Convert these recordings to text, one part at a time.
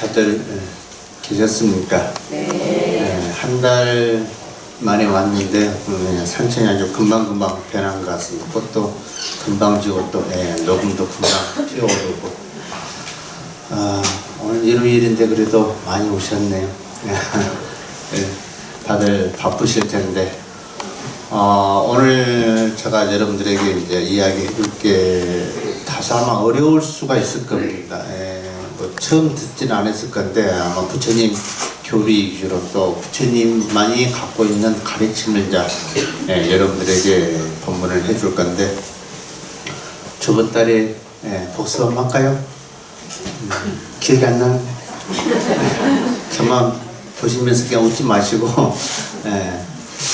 다들 계셨습니까? 네. 한 달 만에 왔는데 산천이 아주 금방금방 변한 것 같습니다. 꽃도 금방 지고 또 녹음도 금방 피어오르고 오늘 일요일인데 그래도 많이 오셨네요. 다들 바쁘실 텐데 오늘 제가 여러분들에게 이제 이야기 해줄 게 다소 아마 어려울 수가 있을 겁니다. 뭐 처음 듣지는 않았을 건데 아마 부처님 교리 위주로 또 부처님만이 갖고 있는 가르침을 이제 여러분들에게 법문을 해줄 건데 저번 달에 복습 한번 할까요? 기억이 안 나는데 저만 보시면서 그냥 웃지 마시고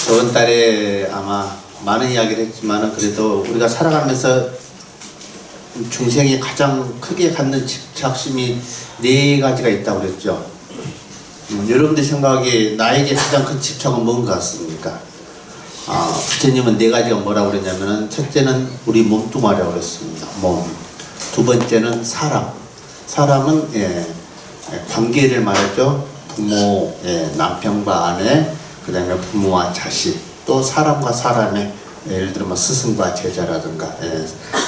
저번 달에 아마 많은 이야기를 했지만 그래도 우리가 살아가면서 중생이 가장 크게 갖는 집착심이 4가지가 있다고 그랬죠. 여러분들 생각에 나에게 가장 큰 집착은 뭔 것 같습니까? 부처님은 4가지가 뭐라고 그랬냐면은 첫째는 우리 몸뚱아리라고 그랬습니다. 몸. 두 번째는 사람. 사람은 관계를 말하죠. 부모, 남편과 아내, 그 다음에 부모와 자식, 또 사람과 사람의 예를 들어 뭐 스승과 제자라든가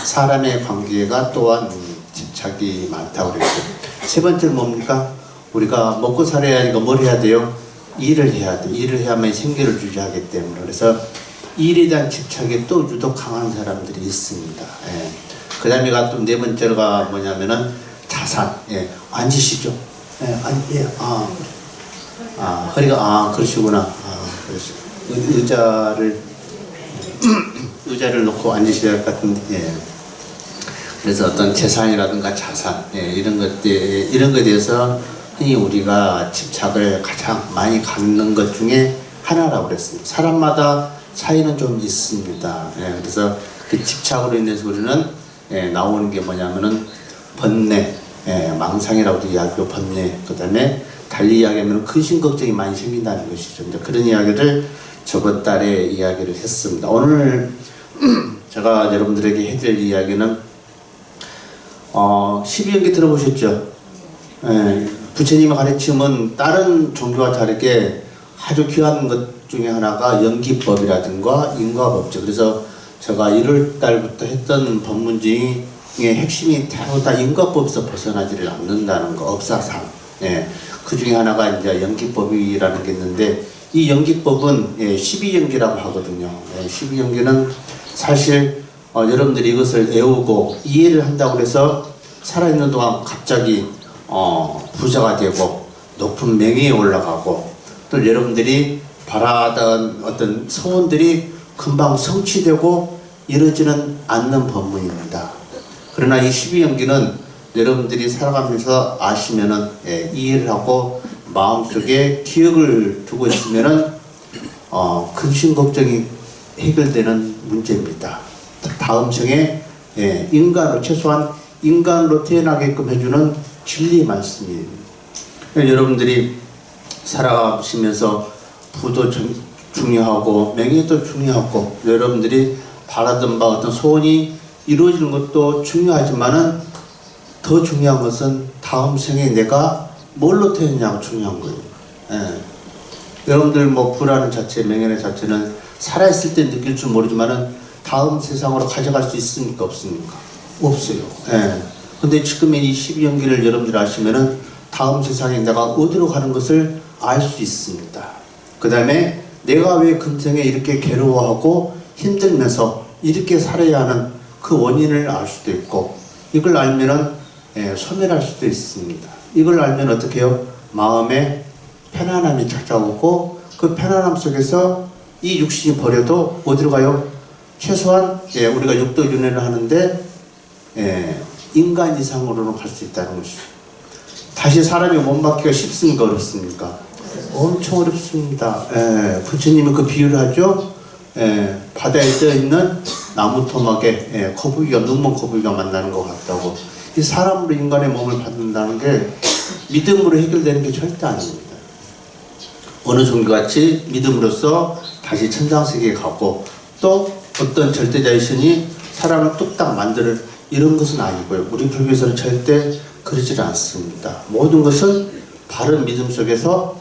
사람의 관계가 또한 집착이 많다고 그랬죠. 세 번째는 뭡니까? 우리가 먹고 살아야 하니까 뭘 해야 돼요? 일을 해야 돼. 일을 해야만 생계를 유지하기 때문에. 그래서 일에 대한 집착이 또 유독 강한 사람들이 있습니다. 그 다음에가 또 4번째가 뭐냐면은 자산. 앉으시죠. 허리가 그러시구나. 의자를 놓고 앉으셔야 할 것 같은데. 그래서 어떤 재산이라든가 자산 이런 것에 대해서 흔히 우리가 집착을 가장 많이 갖는 것 중에 하나라고 그랬습니다. 사람마다 차이는 좀 있습니다. 그래서 그 집착으로 인해서 우리는 나오는 게 뭐냐면은 번뇌, 망상이라고도 이야기하고 번뇌, 그 다음에 달리 이야기하면 근심 걱정이 많이 생긴다는 것이죠. 이제 그런 이야기를 저번 달에 이야기를 했습니다. 오늘 제가 여러분들에게 해드릴 이야기는 12연기 들어보셨죠? 부처님의 가르침은 다른 종교와 다르게 아주 귀한 것 중에 하나가 연기법이라든가 인과법죠. 그래서 제가 1월 달부터 했던 법문 중에 핵심이 대부분 다 인과법에서 벗어나지를 않는다는 거, 업사상. 그 중에 하나가 이제 연기법이라는 게 있는데 이 연기법은 12연기라고 하거든요. 12연기는 사실 여러분들이 이것을 외우고 이해를 한다고 해서 살아있는 동안 갑자기 부자가 되고 높은 명예에 올라가고 또 여러분들이 바라던 어떤 소원들이 금방 성취되고 이루어지는 않는 법문입니다. 그러나 이 12연기는 여러분들이 살아가면서 아시면은 이해를 하고 마음속에 기억을 두고 있으면은 근심 걱정이 해결되는 문제입니다. 다음 생에 인간으로 최소한 인간으로 태어나게끔 해주는 진리의 말씀이에요. 여러분들이 살아가시면서 부도 중요하고 명예도 중요하고 여러분들이 바라던 바 어떤 소원이 이루어지는 것도 중요하지만은 더 중요한 것은 다음 생에 내가 뭘로 태어나냐가 중요한 거예요. 여러분들 뭐 부라는 자체, 명예의 자체는 살아있을 때 느낄 줄 모르지만은 다음 세상으로 가져갈 수 있습니까? 없습니까? 없어요. 근데 지금의 이 12연기를 여러분들 아시면은 다음 세상에 내가 어디로 가는 것을 알 수 있습니다. 그 다음에 내가 왜 금생에 이렇게 괴로워하고 힘들면서 이렇게 살아야 하는 그 원인을 알 수도 있고 이걸 알면은 소멸할 수도 있습니다. 이걸 알면 어떻게 해요? 마음에 편안함이 찾아오고 그 편안함 속에서 이 육신이 버려도 어디로 가요? 최소한 우리가 육도윤회를 하는데 인간 이상으로는 갈 수 있다는 것이죠. 다시 사람이 몸 받기가 쉽습니까? 어렵습니까? 엄청 어렵습니다. 부처님이 그 비유를 하죠. 바다에 떠있는 나무 토막에 거북이가 눈먼 거북이가 만나는 것 같다고. 이 사람으로 인간의 몸을 받는다는 게 믿음으로 해결되는 게 절대 아닙니다. 어느 종교같이 믿음으로써 다시 천상세계에 가고 또 어떤 절대자의 신이 사람을 뚝딱 만들 이런 것은 아니고요. 우리 불교에서는 절대 그러지 않습니다. 모든 것은 바른 믿음 속에서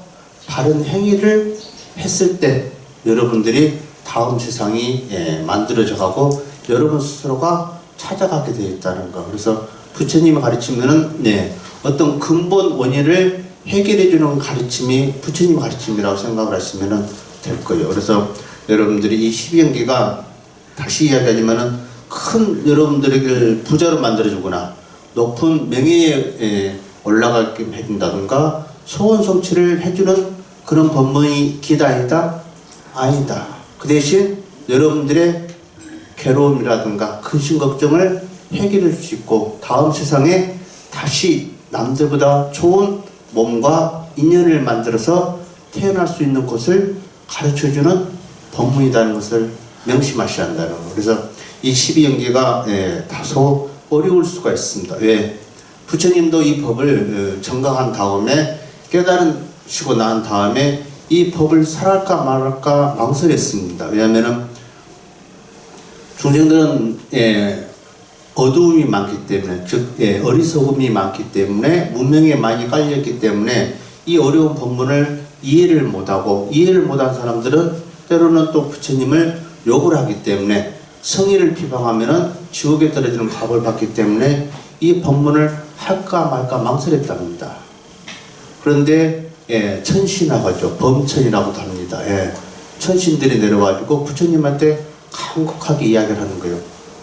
바른 행위를 했을 때 여러분들이 다음 세상이 만들어져 가고 여러분 스스로가 찾아가게 되어 있다는 거. 그래서 부처님의 가르침은 어떤 근본 원인을 해결해 주는 가르침이 부처님의 가르침이라고 생각을 하시면 될 거예요. 그래서 여러분들이 이 12연계가 다시 이야기하지만은 큰 여러분들에게 부자로 만들어주거나 높은 명예에 올라가게 해준다든가 소원 성취를 해주는 그런 법문이 기다 아니다? 아니다. 그 대신 여러분들의 괴로움이라든가 근심 걱정을 해결할 수 있고 다음 세상에 다시 남들보다 좋은 몸과 인연을 만들어서 태어날 수 있는 곳을 가르쳐주는 법문이라는 것을 명심하셔야 한다는 거. 그래서 이 12연계가 다소 어려울 수가 있습니다. 왜? 부처님도 이 법을 정강한 다음에 깨달으시고 난 다음에 이 법을 살할까 말할까 망설였습니다. 왜냐하면은 중생들은 어두움이 많기 때문에, 즉 어리석음이 많기 때문에 문명에 많이 깔렸기 때문에 이 어려운 법문을 이해를 못하고, 이해를 못한 사람들은 때로는 또 부처님을 욕을 하기 때문에 성의를 비방하면은 지옥에 떨어지는 밥을 받기 때문에 이 법문을 할까 말까 망설였답니다. 그런데 천신하고 하죠. 범천이라고도 합니다. 천신들이 내려와가지고 부처님한테 간곡하게 이야기를 하는 거예요.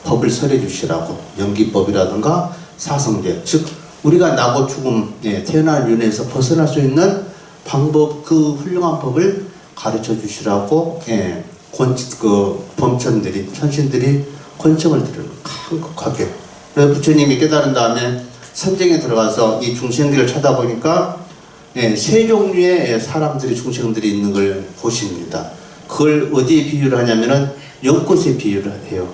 법을 설해 주시라고. 연기법이라든가 사성제, 즉 우리가 나고 죽음, 태어나는 윤회에서 벗어날 수 있는 방법, 그 훌륭한 법을 가르쳐 주시라고 범천들이, 천신들이 권청을 드려요. 간곡하게. 그래서 부처님이 깨달은 다음에 선정에 들어가서 이 중생들을 찾아보니까 세 종류의 사람들이, 중생들이 있는 걸 보십니다. 그걸 어디에 비유를 하냐면은 연꽃에 비유를 해요.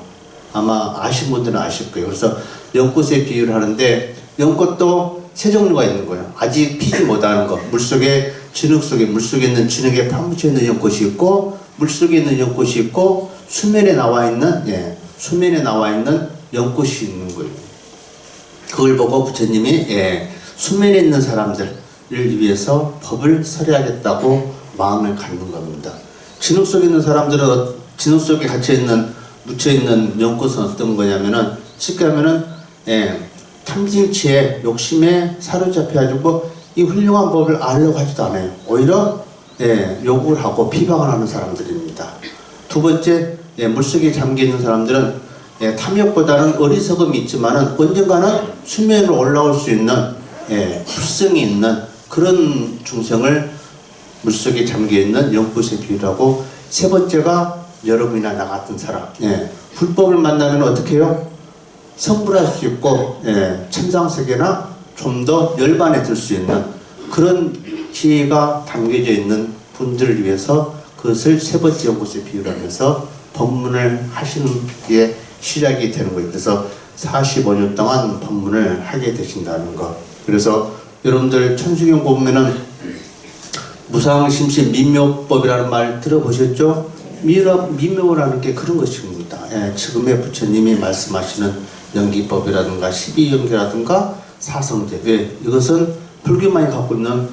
아마 아신 분들은 아실 거예요. 그래서 연꽃에 비유를 하는데 연꽃도 세 종류가 있는 거예요. 아직 피지 못하는 거. 물속에, 진흙 속에, 물속에 있는 진흙에 파묻혀 있는 연꽃이 있고, 물속에 있는 연꽃이 있고, 수면에 나와 있는, 수면에 나와 있는 연꽃이 있는 거예요. 그걸 보고 부처님이 수면에 있는 사람들을 위해서 법을 설해야겠다고 마음을 갖는 겁니다. 진흙 속에 있는 사람들은 진흙 속에 묻혀있는 연꽃은 어떤 거냐면은 쉽게 하면은 탐진치에 욕심에 사로잡혀가지고 이 훌륭한 법을 알려고 하지도 않아요. 오히려 욕을 하고 비방을 하는 사람들입니다. 두 번째, 물속에 잠겨있는 사람들은 탐욕보다는 어리석음이 있지만은 언젠가는 수면으로 올라올 수 있는 불성이 있는 그런 중생을 물속에 잠겨있는 연꽃에 비유하고, 세 번째가 여러분이나 나 같은 사람. 불법을 만나면 어떻게 해요? 성불할 수 있고, 천상세계나 좀 더 열반에 들 수 있는 그런 지혜가 담겨져 있는 분들을 위해서 그것을 세 번째 연꽃에 비유하면서 법문을 하시는 게 시작이 되는 거예요. 그래서 45년 동안 법문을 하게 되신다는 거. 그래서 여러분들 천수경 보면은 무상심신 민묘법이라는 말 들어보셨죠? 민묘라는 게 그런 것입니다. 지금의 부처님이 말씀하시는 연기법이라든가 12연계라든가 사성제, 이것은 불교만이 갖고 있는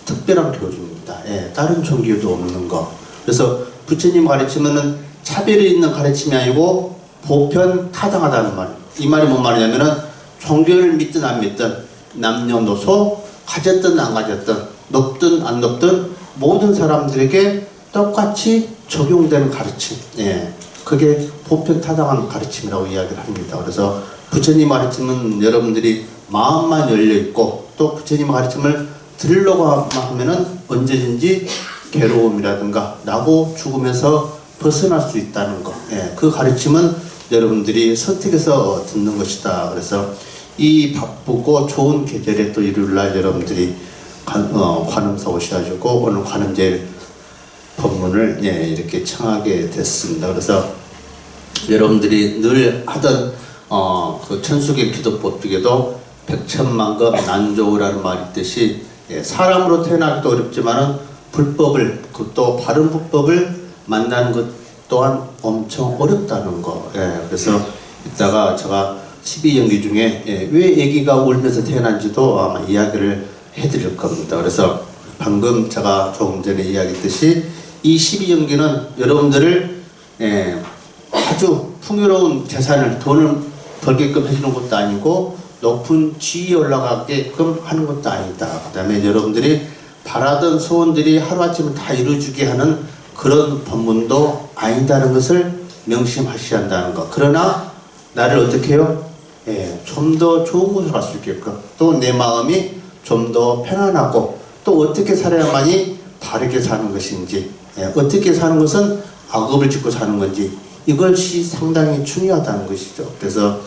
특별한 교주입니다. 다른 종교도 없는 거. 그래서 부처님 가르치면은 차별이 있는 가르침이 아니고 보편 타당하다는 말. 이 말이 뭔 말이냐면은 종교를 믿든 안 믿든, 남녀노소, 가졌든 안 가졌든, 높든 안 높든 모든 사람들에게 똑같이 적용되는 가르침. 그게 보편 타당한 가르침이라고 이야기를 합니다. 그래서 부처님 가르침은 여러분들이 마음만 열려 있고, 또 부처님 가르침을 들으려고 하면은 언제든지 괴로움이라든가 나고 죽으면서 벗어날 수 있다는 거. 그 가르침은 여러분들이 선택해서 듣는 것이다. 그래서 이 바쁘고 좋은 계절에 또 일요일날 여러분들이 관음사 오셔가지고 오늘 관음제일 법문을 이렇게 청하게 됐습니다. 그래서 여러분들이 늘 하던 그 천수계 기도법 중에도 백천만급 난조라는 말이 있듯이 사람으로 태어나기도 어렵지만은 불법을, 또 바른 불법을 만나는 것 또한 엄청 어렵다는 거. 그래서 이따가 제가 12연기 중에 왜 아기가 울면서 태어난지도 아마 이야기를 해드릴 겁니다. 그래서 방금 제가 조금 전에 이야기했듯이 이 12연기는 여러분들을 아주 풍요로운 재산을, 돈을 벌게끔 해주는 것도 아니고 높은 지위에 올라가게끔 하는 것도 아니다. 그 다음에 여러분들이 바라던 소원들이 하루아침에 다 이루어지게 하는 그런 법문도 아니다는 것을 명심하셔야 한다는 것. 그러나 나를 어떻게 해요? 좀 더 좋은 곳으로 갈 수 있게끔, 또 내 마음이 좀 더 편안하고, 또 어떻게 살아야만이 바르게 사는 것인지, 어떻게 사는 것은 악업을 짓고 사는 건지, 이것이 상당히 중요하다는 것이죠. 그래서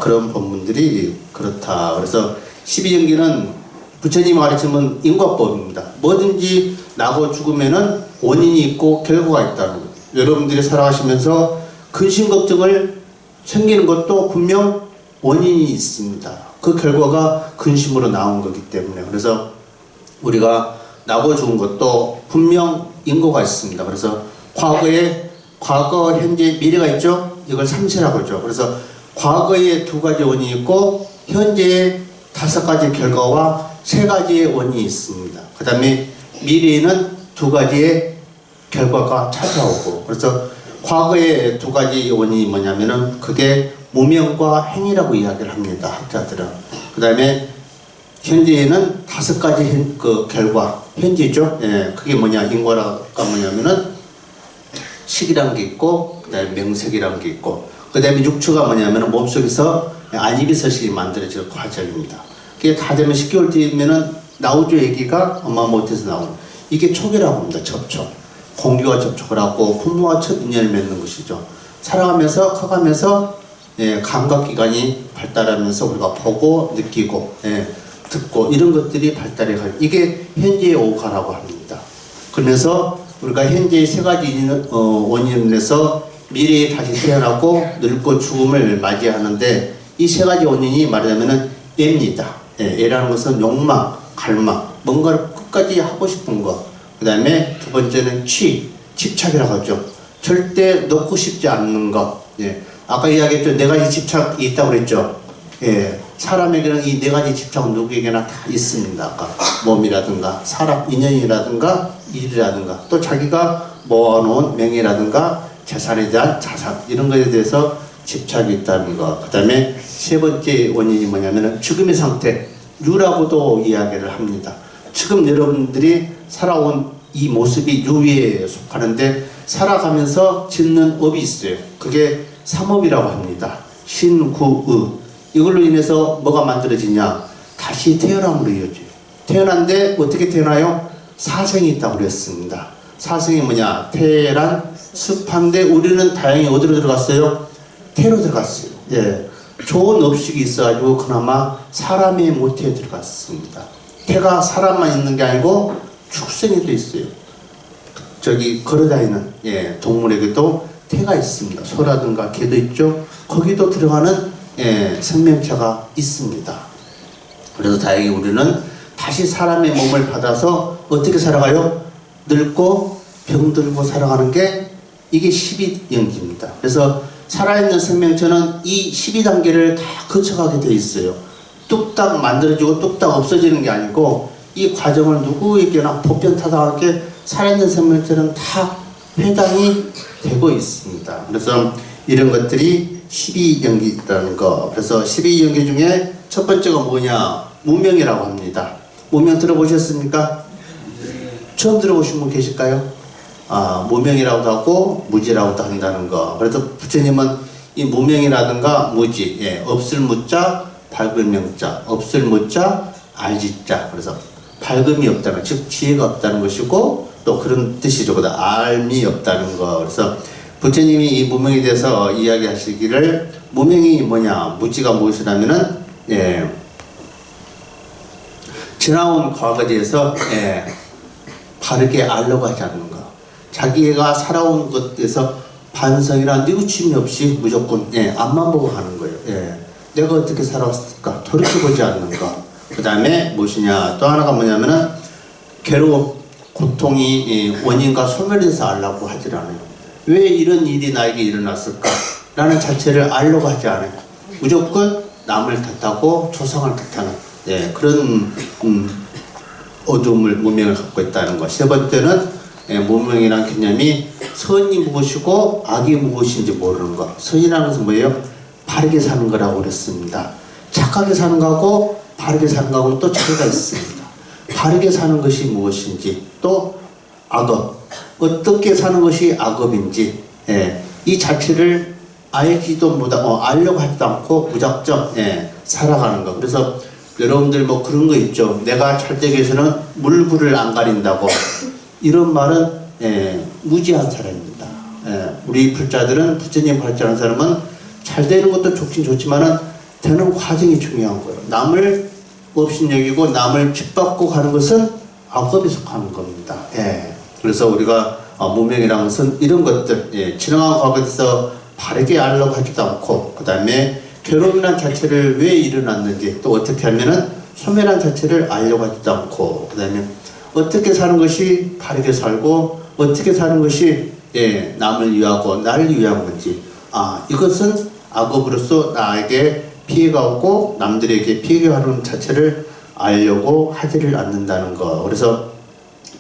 그런 법문들이 그렇다. 그래서 12연기는 부처님이 가르치면 인과법입니다. 뭐든지 나고 죽으면은 원인이 있고 결과가 있다는 거예요. 여러분들이 살아가시면서 근심 걱정을 생기는 것도 분명 원인이 있습니다. 그 결과가 근심으로 나온 거기 때문에. 그래서 우리가 나고 죽은 것도 분명 인고가 있습니다. 그래서 과거, 현재, 미래가 있죠. 이걸 삼세라고 하죠. 그래서 과거에 2가지 원인이 있고 현재에 5가지 결과와 3가지의 원인이 있습니다. 그 다음에 미래에는 2가지의 결과가 찾아오고, 그래서 과거에 2가지 원인이 뭐냐면은 그게 무명과 행위라고 이야기를 합니다. 학자들은. 그 다음에 현재에는 5가지 그 결과, 현재죠. 그게 뭐냐, 인과가 뭐냐면은 식이라는 게 있고, 그 다음에 명색이라는 게 있고, 그 다음에 육추가 뭐냐면은 몸속에서 안입이서식이 만들어질 과정입니다. 그게 다 되면 10개월 뒤면은 나오죠. 애기가 엄마 못해서 나오는. 이게 촉이라고 합니다. 접촉. 공기와 접촉을 하고 부모와 첫 인연을 맺는 것이죠. 살아가면서 커가면서 감각기관이 발달하면서 우리가 보고 느끼고 듣고 이런 것들이 발달해 가요. 이게 현재의 오가라고 합니다. 그러면서 우리가 현재의 3가지 원인에서 미래에 다시 태어나고 늙고 죽음을 맞이하는데, 이 3가지 원인이 말하자면은 애입니다. 애라는 것은 욕망, 갈망, 뭔가를 끝까지 하고 싶은 것. 그 다음에 2번째는 집착이라고 하죠. 절대 놓고 싶지 않는 것. 아까 이야기했죠. 4가지 집착이 있다고 그랬죠. 사람에게는 이 4가지 집착은 누구에게나 다 있습니다. 아까 몸이라든가 사람, 인연이라든가 일이라든가, 또 자기가 모아놓은 명예라든가 재산에 대한 자산, 이런 것에 대해서 집착이 있다는 것. 그 다음에 3번째 원인이 뭐냐면은 죽음의 상태, 유라고도 이야기를 합니다. 지금 여러분들이 살아온 이 모습이 유에 속하는데, 살아가면서 짓는 업이 있어요. 그게 3업이라고 합니다. 신구의. 이걸로 인해서 뭐가 만들어지냐? 다시 태어남으로 이어져요. 태어난데 어떻게 태어나요? 사생이 있다고 그랬습니다. 사생이 뭐냐? 태란 습한데 우리는 다행히 어디로 들어갔어요? 태로 들어갔어요. 좋은 업식이 있어가지고 그나마 사람의 모태에 들어갔습니다. 태가 사람만 있는 게 아니고 축생에도 있어요. 저기 걸어다니는 동물에게도 태가 있습니다. 소라든가 개도 있죠. 거기도 들어가는 생명체가 있습니다. 그래서 다행히 우리는 다시 사람의 몸을 받아서 어떻게 살아가요? 늙고 병들고 살아가는 게 이게 12연기입니다. 그래서 살아있는 생명체는 이 12단계를 다 거쳐가게 돼 있어요. 뚝딱 만들어지고 뚝딱 없어지는 게 아니고, 이 과정을 누구에게나 보편타당하게 살아있는 생명체는 다 해당이 되고 있습니다. 그래서 이런 것들이 12연기라는 거. 그래서 12연기 중에 첫 번째가 뭐냐? 무명이라고 합니다. 무명 들어보셨습니까? 처음 들어보신 분 계실까요? 무명이라고도 하고 무지라고도 한다는 거. 그래서 부처님은 이 무명이라든가 무지, 없을 무자, 밝을 명자, 없을 무자, 알지자. 그래서 밝음이 없다는, 즉 지혜가 없다는 것이고, 또 그런 뜻이죠. 알미 없다는 거. 그래서 부처님이 이 무명에 대해서 이야기하시기를, 무명이 뭐냐, 무지가 무엇이라면은 지나온 과거에 대해서 바르게 알려고 하지 않는 거. 자기가 살아온 것에서 반성이나 뉘우침이 없이 무조건 앞만 보고 가는 거예요. 내가 어떻게 살아왔을까 돌이켜보지 않는 거. 그 다음에 무엇이냐, 또 하나가 뭐냐면은 괴로움, 고통이 원인과 소멸돼서 알라고 하질 않아요. 왜 이런 일이 나에게 일어났을까 라는 자체를 알려고 하지 않아요. 무조건 남을 탓하고 조상을 탓하는 그런 어두움을 문명을 갖고 있다는 것. 세 번째는 문명이라는 개념이 선이 무엇이고 악이 무엇인지 모르는 것. 선이라는 것은 뭐예요? 바르게 사는 거라고 그랬습니다. 착하게 사는 거하고 바르게 사는 거하고는 또 차이가 있습니다. 바르게 사는 것이 무엇인지, 또 악업, 어떻게 사는 것이 악업인지, 이 자체를 알지도 못하고 알려고 하지도 않고 무작정 살아가는 거. 그래서 여러분들 뭐 그런 거 있죠. 내가 잘 되기 위해서는 물불을 안 가린다고. 이런 말은 무지한 사람입니다. 우리 불자들은, 부처님 발전한 사람은 잘 되는 것도 좋긴 좋지만은 되는 과정이 중요한 거예요. 남을 업신여기고 남을 핍박고 가는 것은 악업에 속하는 겁니다. 그래서 우리가 문명이라는 것은 이런 것들, 지나간 과거에 대해서 바르게 알려고 하지도 않고, 그 다음에 괴로움이란 자체를 왜 일어났는지, 또 어떻게 하면은 소멸한 자체를 알려고 하지도 않고, 그 다음에 어떻게 사는 것이 바르게 살고, 어떻게 사는 것이 남을 위하고 나를 위한 건지, 이것은 악업으로서 나에게 피해가 오고 남들에게 피해가 가는 자체를 알려고 하지를 않는다는 거. 그래서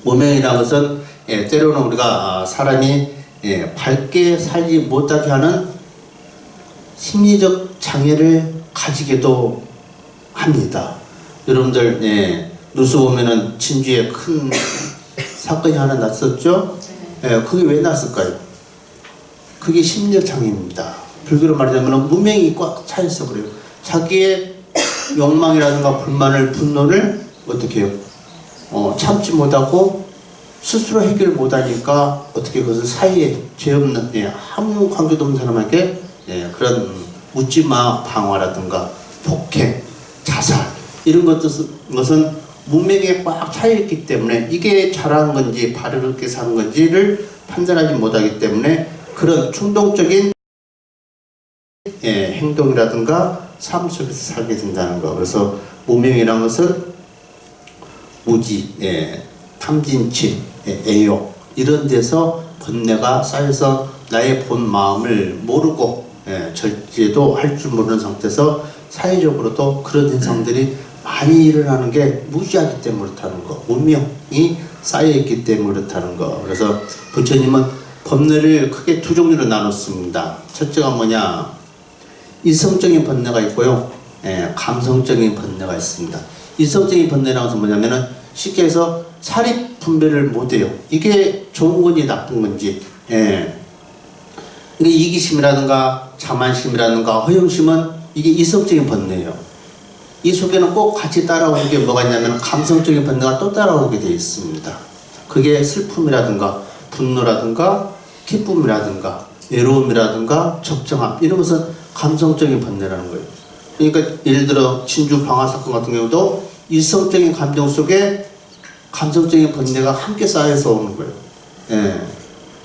문명이라는 것은 때로는 우리가 사람이 밝게 살지 못하게 하는 심리적 장애를 가지기도 합니다. 여러분들 뉴스 보면은 진주에 큰 사건이 하나 났었죠? 그게 왜 났을까요? 그게 심리적 장애입니다. 불교로 말하자면 문명이 꽉 차있어 그래요. 자기의 욕망이라든가 불만을, 분노를 어떻게 해요? 참지 못하고 스스로 해결 못하니까 어떻게 그것을 사이에 죄 없는 아무 관계도 없는 사람에게 그런 묻지마 방화라든가 폭행, 자살 이런 것은 문맥에 꽉 차있기 때문에 이게 잘하는 건지 바르게 사는 건지를 판단하지 못하기 때문에 그런 충동적인 행동이라든가 삶 속에서 살게 된다는 거. 그래서 무명이라는 것은 무지, 탐진치, 애욕 이런 데서 번뇌가 쌓여서 나의 본 마음을 모르고 절제도 할 줄 모르는 상태에서 사회적으로도 그런 현상들이 많이 일어나는 게 무지하기 때문에 그렇다는 거. 무명이 쌓여있기 때문에 그렇다는 거. 그래서 부처님은 번뇌를 크게 두 종류로 나눴습니다. 첫째가 뭐냐? 이성적인 번뇌가 있고요. 감성적인 번뇌가 있습니다. 이성적인 번뇌라는 것은 뭐냐면은 쉽게 해서 사립 분별을 못해요. 이게 좋은 건지 나쁜 건지. 이게 이기심이라든가 자만심이라든가 허영심은 이게 이성적인 번뇌예요. 이 속에는 꼭 같이 따라오는 게 뭐가 있냐면 감성적인 번뇌가 또 따라오게 되어 있습니다. 그게 슬픔이라든가 분노라든가 기쁨이라든가 외로움이라든가 적정함 이런 것은 감성적인 번뇌라는 거예요. 그러니까 예를 들어 진주 방화 사건 같은 경우도 이성적인 감정 속에 감성적인 번뇌가 함께 쌓여서 오는 거예요.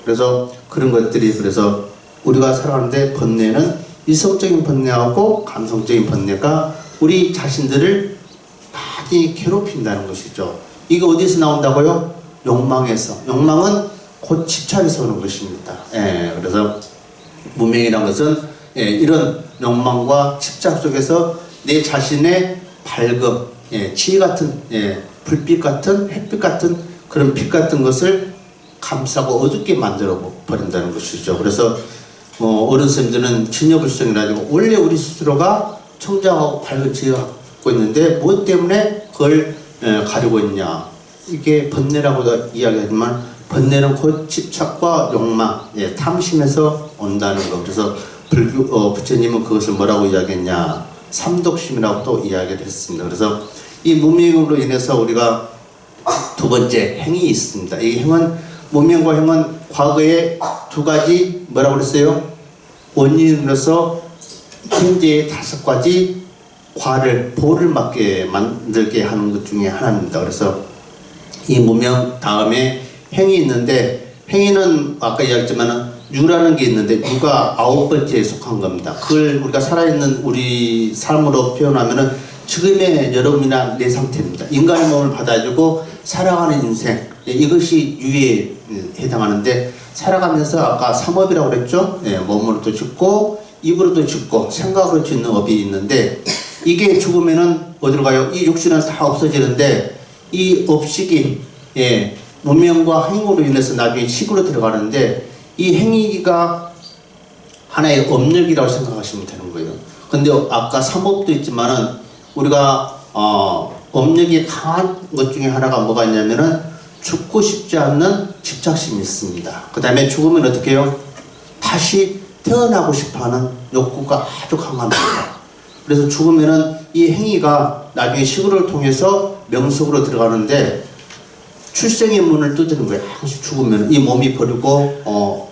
그래서 그런 것들이 그래서 우리가 살아가는데 번뇌는 이성적인 번뇌하고 감성적인 번뇌가 우리 자신들을 많이 괴롭힌다는 것이죠. 이게 어디서 나온다고요? 욕망에서. 욕망은 곧 집착에서 오는 것입니다. 그래서 문명이라는 것은 이런 욕망과 집착 속에서 내 자신의 밝음, 치 같은, 불빛 같은, 햇빛 같은 그런 빛 같은 것을 감싸고 어둡게 만들어 버린다는 것이죠. 그래서 어른 선생님들은 진여불성이라고 원래 우리 스스로가 청정하고 밝은 지혜가 갖고 있는데 무엇 때문에 그걸 가리고 있냐. 이게 번뇌라고도 이야기하지만 번뇌는 곧 집착과 욕망, 탐심에서 온다는 거. 그래서 부처님은 그것을 뭐라고 이야기했냐. 삼독심이라고 또 이야기를 했습니다. 그래서 이 문명으로 인해서 우리가 두 번째 행이 있습니다. 이 행은 문명과 행은 과거에 두 가지 뭐라고 그랬어요? 원인으로서 현재의 5가지 보를 만들게 하는 것 중에 하나입니다. 그래서 이 문명 다음에 행이 있는데 행위는 아까 이야기했지만 유라는 게 있는데 유가 9번째에 속한 겁니다. 그걸 우리가 살아있는 우리 삶으로 표현하면은 지금의 여러분이나 내 상태입니다. 인간의 몸을 받아주고 살아가는 인생 이것이 유에 해당하는데 살아가면서 아까 삼업이라고 그랬죠. 몸으로도 죽고 입으로도 짓고 생각으로 짓는 업이 있는데 이게 죽으면은 어디로 가요? 이 육신은 다 없어지는데 이 업식이 문명과 행위로 인해서 나중에 식으로 들어가는데 이 행위가 하나의 업력이라고 생각하시면 되는 거예요. 근데 아까 삼업도 있지만은 우리가 업력이 강한 것 중에 하나가 뭐가 있냐면은 죽고 싶지 않는 집착심이 있습니다. 그 다음에 죽으면 어떻게 해요? 다시 태어나고 싶어하는 욕구가 아주 강합니다. 그래서 죽으면은 이 행위가 나중에 식으로를 통해서 명석으로 들어가는데 출생의 문을 두드리는 거예요. 항상 죽으면 이 몸이 버리고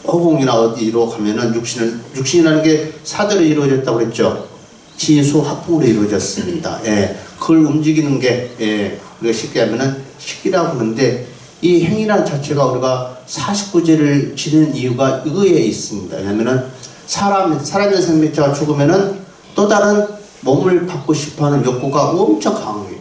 허공이나 어디로 가면은 육신이라는 게 사대로 이루어졌다고 그랬죠. 지수 합풍으로 이루어졌습니다. 그걸 움직이는 게 우리가 쉽게 하면은 식이라고 하는데 이 행위라는 자체가 우리가 49제를 지는 이유가 이거에 있습니다. 왜냐면은 살아있는 생명체가 죽으면은 또 다른 몸을 받고 싶어하는 욕구가 엄청 강해요.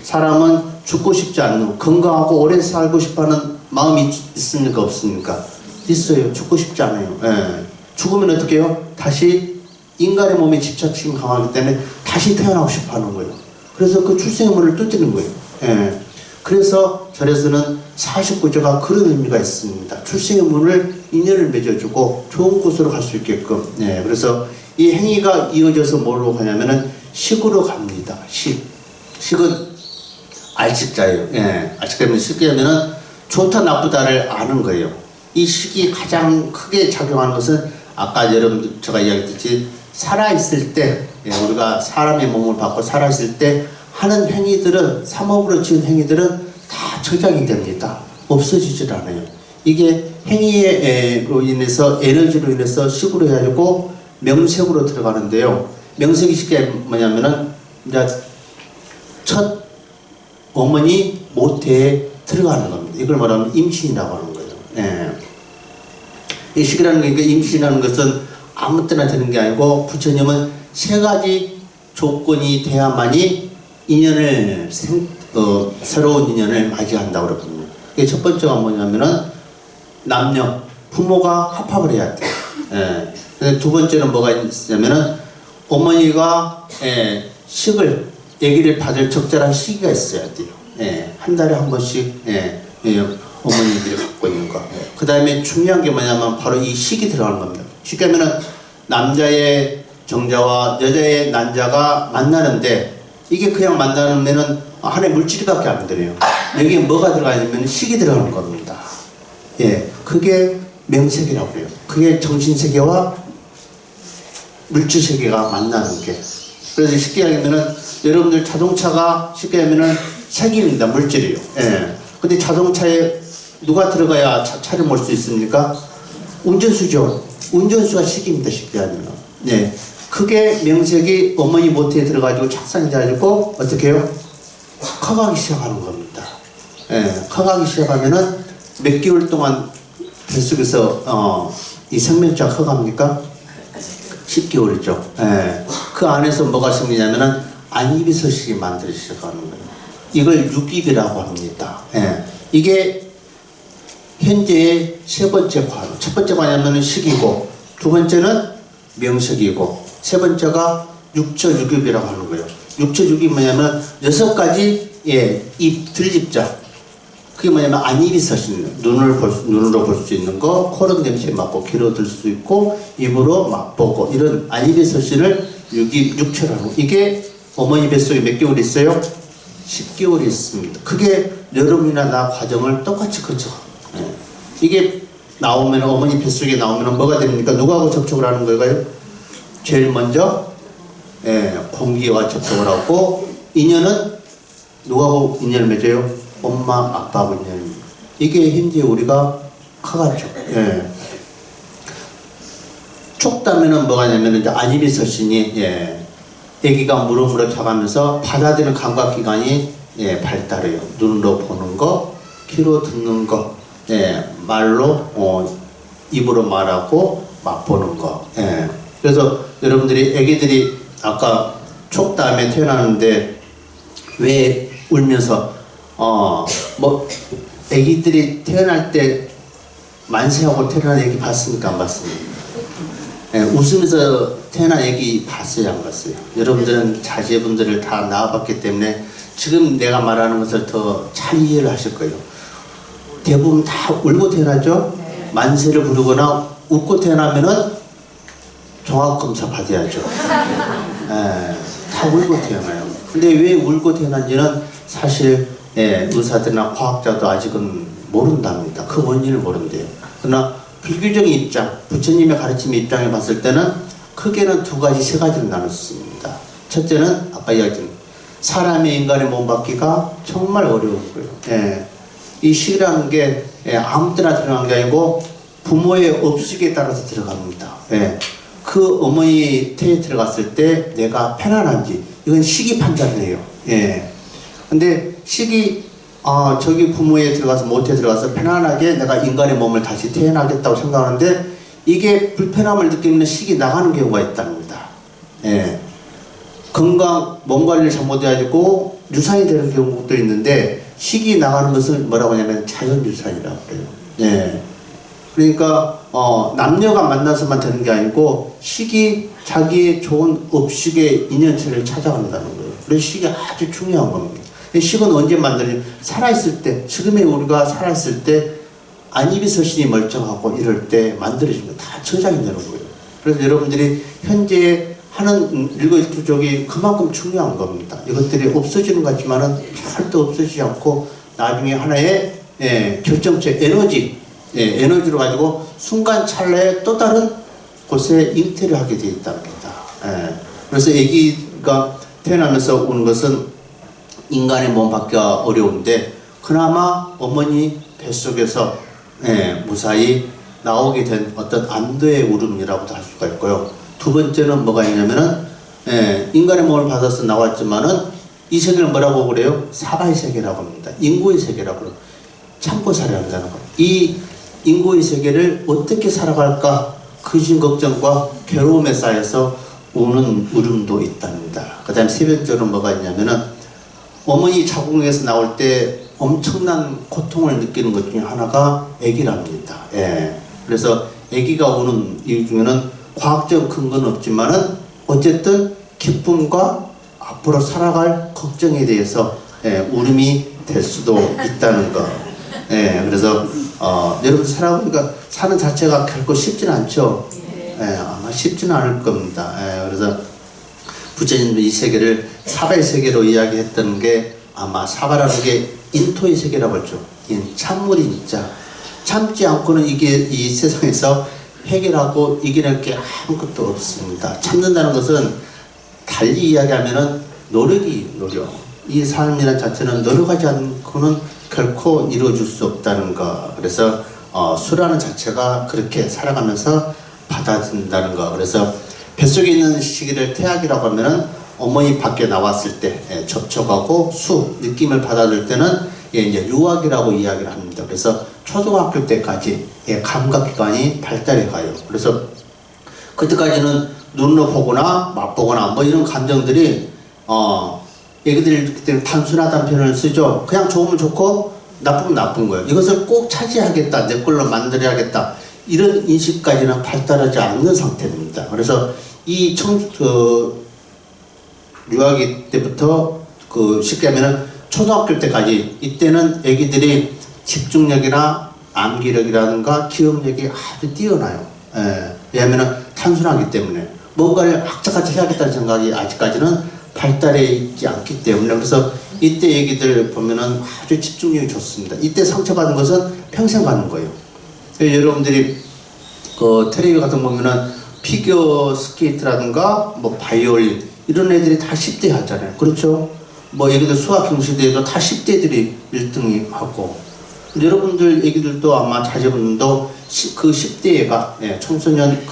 사람은 죽고 싶지 않는 건강하고 오래 살고 싶어하는 마음이 있습니까 없습니까? 있어요. 죽고 싶지 않아요. 죽으면 어떻게 해요? 다시 인간의 몸에 집착심이 강하기 때문에 다시 태어나고 싶어하는 거예요. 그래서 그 출생의 문을 두드리는 거예요. 그래서 절에서는 49제가 그런 의미가 있습니다. 출생의 문을 인연을 맺어주고 좋은 곳으로 갈 수 있게끔. 그래서 이 행위가 이어져서 뭐로 가냐면은 식으로 갑니다. 식은 알식자예요. 알식자면 쉽게 하면은 좋다 나쁘다를 아는 거예요. 이 식이 가장 크게 작용하는 것은 아까 여러분 제가 이야기했듯이 살아있을 때 우리가 사람의 몸을 받고 살아있을 때 하는 행위들은 삼업으로 지은 행위들은 다 저장이 됩니다. 없어지질 않아요. 이게 행위로 인해서 에너지로 인해서 식으로 해가지고 명색으로 들어가는데요. 명색이 쉽게 뭐냐면은 이제 첫 어머니 모태에 들어가는 겁니다. 이걸 말하면 임신이라고 하는 거예요. 이 식이라는 게 임신이라는 것은 아무 때나 되는 게 아니고 부처님은 세 가지 조건이 돼야만이 인연을 새로운 인연을 맞이한다고 그러거든요. 이게 첫 번째가 뭐냐면은 남녀 부모가 합합을 해야 돼요. 두 번째는 뭐가 있냐면은 어머니가 식을 아기를 받을 적절한 시기가 있어야 돼요. 한 달에 한 번씩 어머니들이 갖고 있는 거. 그 다음에 중요한 게 뭐냐면 바로 이 식이 들어가는 겁니다. 쉽게 하면은 남자의 정자와 여자의 난자가 만나는데 이게 그냥 만나면은 하나의 물질밖에 안 들어요. 여기에 뭐가 들어가냐면 식이 들어가는 겁니다. 그게 명색이라고 해요. 그게 정신세계와 물질세계가 만나는 게. 그래서 쉽게 하면은 여러분들 자동차가 쉽게 하면은 색입니다. 물질이에요. 근데 자동차에 누가 들어가야 차를 몰 수 있습니까? 운전수죠. 운전수가 식입니다. 쉽게 하면. 그게 명색이 어머니 모태에 들어가지고 착상이 돼가지고 어떻게 해요? 커가기 시작하는 겁니다. 커가기 시작하면은 몇 개월 동안 뱃속에서 이 생명체가 커갑니까? 10개월이죠. 그 안에서 뭐가 생기냐면은 안입이서식이 만들어지기 시작하는 거예요. 이걸 육입이라고 합니다. 이게 현재의 세 번째 과로. 첫 번째 과냐면은 식이고, 두 번째는 명색이고, 세 번째가 육처육입이라고 하는 거예요. 육처육입이 뭐냐면 6가지 입 들립자. 그게 뭐냐면 안입이서식. 눈으로 볼 수 있는 거, 코로 냄새 맡고 귀로 들 수 있고, 입으로 맛보고, 이런 안입이서식을 육처라고. 이게 어머니 뱃속에 몇 개월 있어요? 10개월이 있습니다. 그게 여러분이나 나 과정을 똑같이 거쳐. 이게 나오면 어머니 뱃속에 나오면 뭐가 됩니까? 누구하고 접촉을 하는 걸까요? 제일 먼저 공기와 접촉을 하고 인연은 누구하고 인연을 맺어요? 엄마, 아빠하고 인연입니다. 이게 현재 우리가 커가죠. 촉다면은 뭐가 냐면 이제 안입이서신이 아기가 무릎으로 자가면서 받아들이는 감각기관이 발달해요. 눈으로 보는 거, 귀로 듣는 거, 말로 입으로 말하고 맛보는 거. 그래서 여러분들이 아기들이 아까 촉 다음에 태어나는데 왜 울면서 뭐 아기들이 태어날 때 만세하고 태어난 아기 봤습니까? 안 봤습니까? 웃으면서 태어난 애기 봤어요, 안 봤어요? 여러분들은 자제분들을 다 낳아봤기 때문에 지금 내가 말하는 것을 더 잘 이해를 하실 거예요. 대부분 다 울고 태어나죠? 만세를 부르거나 웃고 태어나면은 종합검사 받아야죠. 다 울고 태어나요. 근데 왜 울고 태어난지는 사실 의사들이나 과학자도 아직은 모른답니다. 그 원인을 모른대요. 그러나 불교적인 입장, 부처님의 가르침의 입장에 봤을 때는 크게는 두 가지, 세 가지로 나눴습니다. 첫째는 아까 이야기했던 사람의 인간의 몸 받기가 정말 어려운 거예요. 이 시기라는 게 아무 때나 들어간 게 아니고 부모의 업식에 따라서 들어갑니다. 그 어머니 태에 들어갔을 때 내가 편안한지 이건 시기 판단이에요. 근데 시기 저기 부모에 들어가서 모태에 들어가서 편안하게 내가 인간의 몸을 다시 태어나겠다고 생각하는데 이게 불편함을 느끼는 시기 나가는 경우가 있답니다. 건강, 몸 관리를 잘못해가지고 유산이 되는 경우도 있는데 시기 나가는 것을 뭐라고 하냐면 자연유산이라고 그래요. 그러니까 남녀가 만나서만 되는 게 아니고 시기 자기의 좋은 업식의 인연체를 찾아간다는 거예요. 그래서 식이 아주 중요한 겁니다. 식은 언제 만들어요? 살아있을 때, 지금의 우리가 살아있을 때 안입이서신이 멀쩡하고 이럴 때 만들어지면 다 저장이 되는 거예요. 그래서 여러분들이 현재 하는 일거일투족이 그만큼 중요한 겁니다. 이것들이 없어지는 것 같지만은 절대 없어지지 않고 나중에 하나의 결정체 에너지로 가지고 순간 찰나에 또 다른 곳에 잉태를 하게 되어 있답니다. 그래서 아기가 태어나면서 오는 것은 인간의 몸 받기가 어려운데 그나마 어머니 뱃속에서 무사히 나오게 된 어떤 안도의 울음이라고도 할 수가 있고요. 두 번째는 뭐가 있냐면은 인간의 몸을 받아서 나왔지만은 이 세계를 뭐라고 그래요? 사바의 세계라고 합니다. 인고의 세계라고 그래요. 참고 살아야 한다는 거예요. 이 인고의 세계를 어떻게 살아갈까 근심 걱정과 괴로움에 쌓여서 우는 울음도 있답니다. 그 다음 세 번째로 뭐가 있냐면은 어머니 자궁에서 나올 때 엄청난 고통을 느끼는 것 중에 하나가 아기랍니다. 그래서 아기가 우는 이유 중에는 과학적 근거는 없지만은 어쨌든 기쁨과 앞으로 살아갈 걱정에 대해서 울음이 될 수도 있다는 거. 그래서 여러분 살아보니까 사는 자체가 결코 쉽지는 않죠. 아마 쉽지는 않을 겁니다. 그래서 부처님도 이 세계를 사바의 세계로 이야기했던 게 아마 사바라는 게 인토의 세계라고 하죠. 참물이 진짜 참지 않고는 이게 이 세상에서 해결하고 이겨낼 게 아무것도 없습니다. 참는다는 것은 달리 이야기하면은 노력. 이 삶이라는 자체는 노력하지 않고는 결코 이루어질 수 없다는 거. 그래서 수라는 자체가 그렇게 살아가면서 받아들인다는 거. 그래서 뱃속에 있는 시기를 태학이라고 하면은 어머니 밖에 나왔을 때 접촉하고 느낌을 받아들일 때는 이제 유학이라고 이야기를 합니다. 그래서 초등학교 때까지 감각기관이 발달해 가요. 그래서 그때까지는 눈으로 보거나 맛보거나 뭐 이런 감정들이 얘기들 그때는 단순하다는 표현을 쓰죠. 그냥 좋으면 좋고 나쁘면 나쁜 거예요. 이것을 꼭 차지하겠다, 내 걸로 만들어야겠다 이런 인식까지는 발달하지 않는 상태입니다. 그래서 이 유아기 때부터 쉽게 하면은 초등학교 때까지 이때는 아기들이 집중력이나 암기력이라든가 기억력이 아주 뛰어나요. 왜냐하면은 단순하기 때문에 뭔가를 악착같이 해야겠다는 생각이 아직까지는 발달해 있지 않기 때문에 그래서 이때 아기들 보면은 아주 집중력이 좋습니다. 이때 상처받은 것은 평생 받는 거예요. 여러분들이 텔레비전 같은 거 보면은 피겨 스케이트라든가 뭐 바이올린 이런 애들이 다 10대 하잖아요. 그렇죠? 뭐 애기들 수학 경시대회도 다 10대들이 1등이 하고 여러분들 애기들도 아마 자제분도 그 10대가 청소년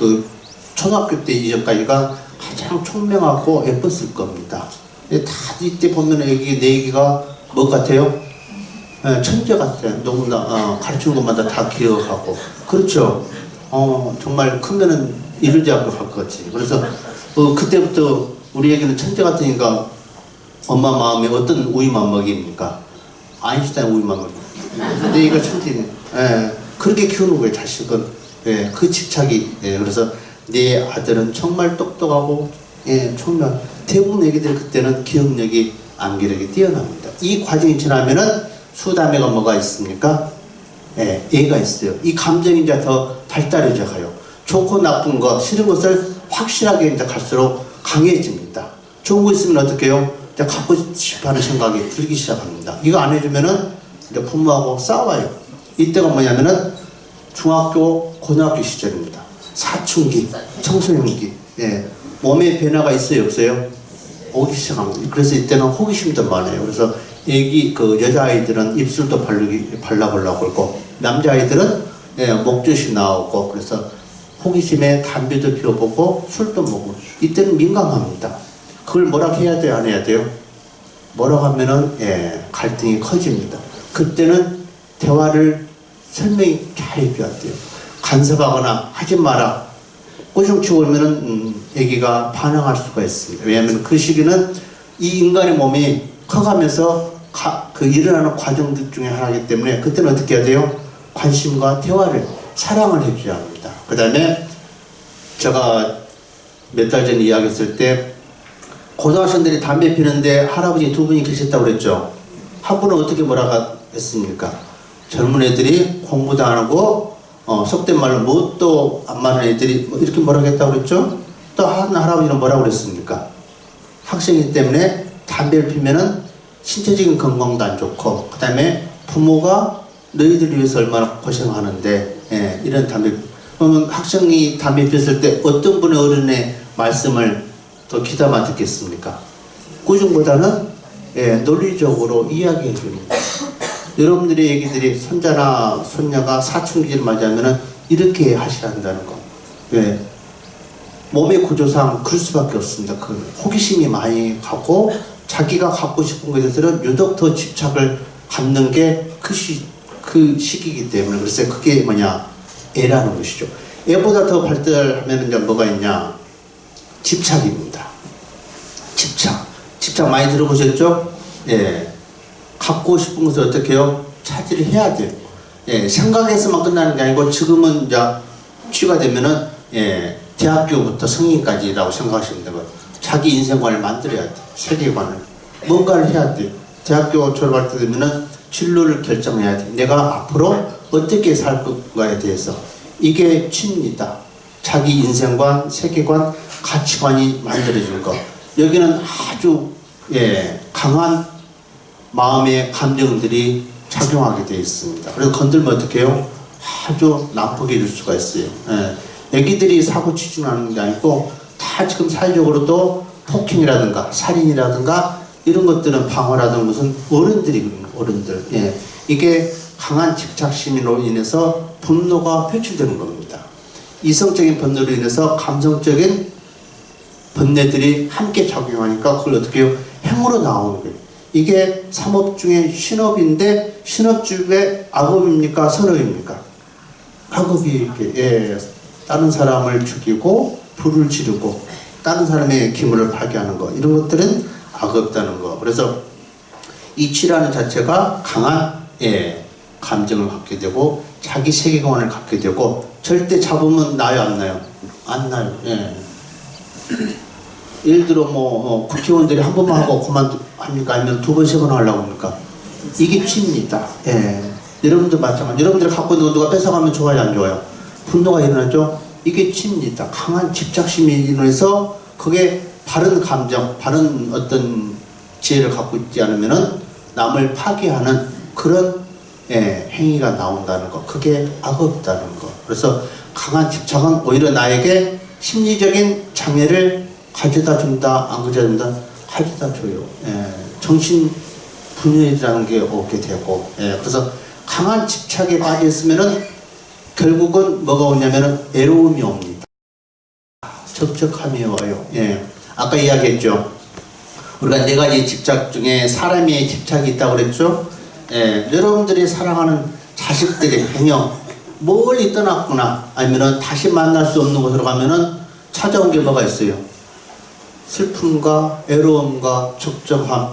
초등학교 때 이전까지가 가장 총명하고 예뻤을 겁니다. 다 이때 보면 내 애기가 뭐 같아요? 천재 같아요. 너무나 가르치는 것마다 다 기억하고 그렇죠? 정말 크면은 이를 대학교 갈 것 같지. 그래서 그때부터 우리 애기는 천재 같으니까 엄마 마음에 어떤 우유만 먹입니까? 아인슈타인 우유만 먹입니다. 근데 얘가 천재네. 그렇게 키우는 거예요, 자식은. 그 집착이. 그래서 내 아들은 정말 똑똑하고 정말 대부분 애기들 그때는 기억력이 암기력이 뛰어납니다. 이 과정이 지나면은 수다매가 뭐가 있습니까? 애가 있어요. 이 감정이 이제 더 발달해져 가요. 좋고 나쁜 거, 싫은 것을 확실하게 이제 갈수록 강해집니다. 좋은 거 있으면 어떻게 해요? 이제 갖고 싶어 하는 생각이 들기 시작합니다. 이거 안 해주면은 이제 부모하고 싸워요. 이때가 뭐냐면은 중학교, 고등학교 시절입니다. 사춘기, 청소년기. 몸에 변화가 있어요, 없어요? 오기 시작합니다. 그래서 이때는 호기심도 많아요. 그래서 여자아이들은 입술도 발라보려고 그러고, 남자아이들은 목젖이 나오고, 그래서 호기심에 담배도 피워보고, 술도 먹고, 이때는 민감합니다. 그걸 뭐라고 해야 돼요, 안 해야 돼요? 뭐라고 하면은, 갈등이 커집니다. 그때는 대화를 설명이 잘 해줘야 돼요. 간섭하거나 하지 마라. 꼬숑치고 그러면은, 애기가 반항할 수가 있습니다. 왜냐하면 그 시기는 이 인간의 몸이 커가면서 일어나는 과정들 중에 하나이기 때문에 그때는 어떻게 해야 돼요? 관심과 대화를, 사랑을 해줘야 합니다. 그 다음에 제가 몇 달 전에 이야기했을 때 고등학생들이 담배 피는데 할아버지 두 분이 계셨다고 그랬죠. 한 분은 어떻게 뭐라고 했습니까? 젊은 애들이 공부도 안 하고 속된 말로 뭣도 안 맞는 애들이 이렇게 뭐라고 했다고 그랬죠? 또 한 할아버지는 뭐라고 그랬습니까? 학생이기 때문에 담배를 피면은 신체적인 건강도 안 좋고, 그 다음에 부모가 너희들 위해서 얼마나 고생하는데, 이런 담배. 그러면 학생이 담배 피웠을 때 어떤 분의 어른의 말씀을 더 귀담아 듣겠습니까? 꾸중보다는 논리적으로 이야기해 줍니다. 여러분들의 얘기들이 손자나 손녀가 사춘기를 맞이하면은 이렇게 하셔야 한다는 거. 왜? 몸의 구조상 그럴 수밖에 없습니다. 그 호기심이 많이 가고 자기가 갖고 싶은 것에 대해서는 유독 더 집착을 갖는 게 그 시기이기 때문에, 그래서 그게 뭐냐? 애라는 것이죠. 애보다 더 발달하면 이제 뭐가 있냐? 집착입니다. 집착 많이 들어보셨죠? 갖고 싶은 것을 어떻게 해요? 차지를 해야 돼요. 생각에서만 끝나는 게 아니고 지금은 이제 취가 되면은 대학교부터 성인까지라고 생각하시면 되고, 자기 인생관을 만들어야 돼요. 세계관을. 뭔가를 해야 돼요. 대학교 졸업할 때 되면은 진로를 결정해야 돼요. 내가 앞으로 어떻게 살 건가에 대해서. 이게 취입니다. 자기 인생관, 세계관, 가치관이 만들어지는 것. 여기는 아주 강한 마음의 감정들이 작용하게 되어 있습니다. 그래서 건들면 어떻게 해요? 아주 나쁘게 해줄 수가 있어요. 애기들이 사고 치중하는 게 아니고 다 지금 사회적으로도 폭행이라든가 살인이라든가 이런 것들은 방어라든가 무슨 어른들이거든요. 어른들. 이게 강한 집착심으로 인해서 분노가 표출되는 겁니다. 이성적인 분노로 인해서 감성적인 번뇌들이 함께 작용하니까 그걸 어떻게 해요? 행으로 나오는 거예요. 이게 삼업 중에 신업인데, 신업 중에 악업입니까? 선업입니까? 악업이 이렇게, 다른 사람을 죽이고 불을 지르고 다른 사람의 기물을 파괴하는 거, 이런 것들은 악업다는 거. 그래서 이 취라는 자체가 강한 감정을 갖게 되고 자기 세계관을 갖게 되고, 절대 잡으면 나요 안 나요? 안 나요. 예를 들어 국회의원들이 한 번만 하고 그만합니까? 아니면 두 번, 세 번 하려고 합니까? 이게 취입니다. 여러분들 마찬가지. 여러분들이 갖고 있는 거 누가 뺏어가면 좋아요, 안 좋아요? 분노가 일어나죠? 이게 취입니다. 강한 집착심이 일어나서 그게 바른 감정, 바른 어떤 지혜를 갖고 있지 않으면은 남을 파괴하는 그런 행위가 나온다는 거. 그게 악업다는 거. 그래서 강한 집착은 오히려 나에게 심리적인 장애를 가져다 준다, 안 가져다 준다? 가져다 줘요. 정신 분열이라는 게 오게 되고, 그래서 강한 집착에 빠져 있으면은 결국은 뭐가 오냐면은 애로움이 옵니다. 적적함이 와요. 아까 이야기했죠. 우리가 4가지 집착 중에 사람의 집착이 있다고 그랬죠. 여러분들이 사랑하는 자식들의 행여 멀리 떠났거나 아니면은 다시 만날 수 없는 곳으로 가면은 찾아온 게 뭐가 있어요? 슬픔과 애로움과 적적함,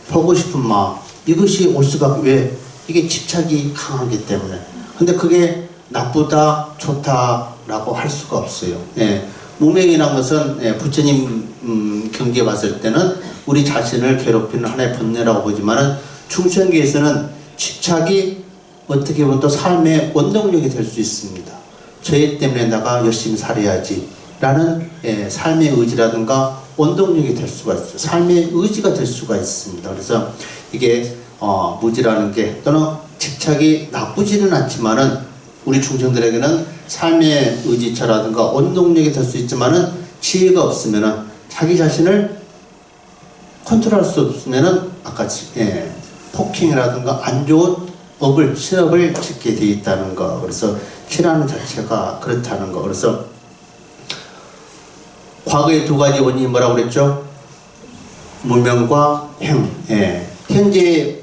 보고 싶은 마음, 이것이 올 수가. 왜? 이게 집착이 강하기 때문에. 근데 그게 나쁘다, 좋다, 무명이다라고 할 수가 없어요. 예. 무명이라는 것은 예, 부처님 경계에 봤을 때는 우리 자신을 괴롭히는 하나의 번뇌라고 보지만은 중생계에서는 집착이 어떻게 보면 또 삶의 원동력이 될 수 있습니다. 죄 때문에 내가 열심히 살아야지 라는 예, 삶의 의지라든가 원동력이 될 수가 있어요. 삶의 의지가 될 수가 있습니다. 그래서 이게 무지라는 게 또는 집착이 나쁘지는 않지만은 우리 중생들에게는 삶의 의지처라든가 원동력이 될 수 있지만은 지혜가 없으면은 자기 자신을 컨트롤할 수 없으면은 아까 예, 폭행이라든가 안 좋은 실업을 짓게 돼 있다는 거. 그래서 신하는 자체가 그렇다는 거. 그래서 과거의 두 가지 원인이 뭐라고 그랬죠? 무명과 행. 예. 현재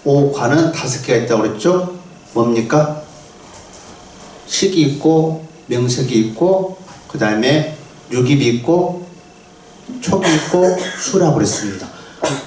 오관은 5개가 있다고 그랬죠? 뭡니까? 식이 있고 명색이 있고 그 다음에 육입이 있고 촉이 있고 수라고 그랬습니다.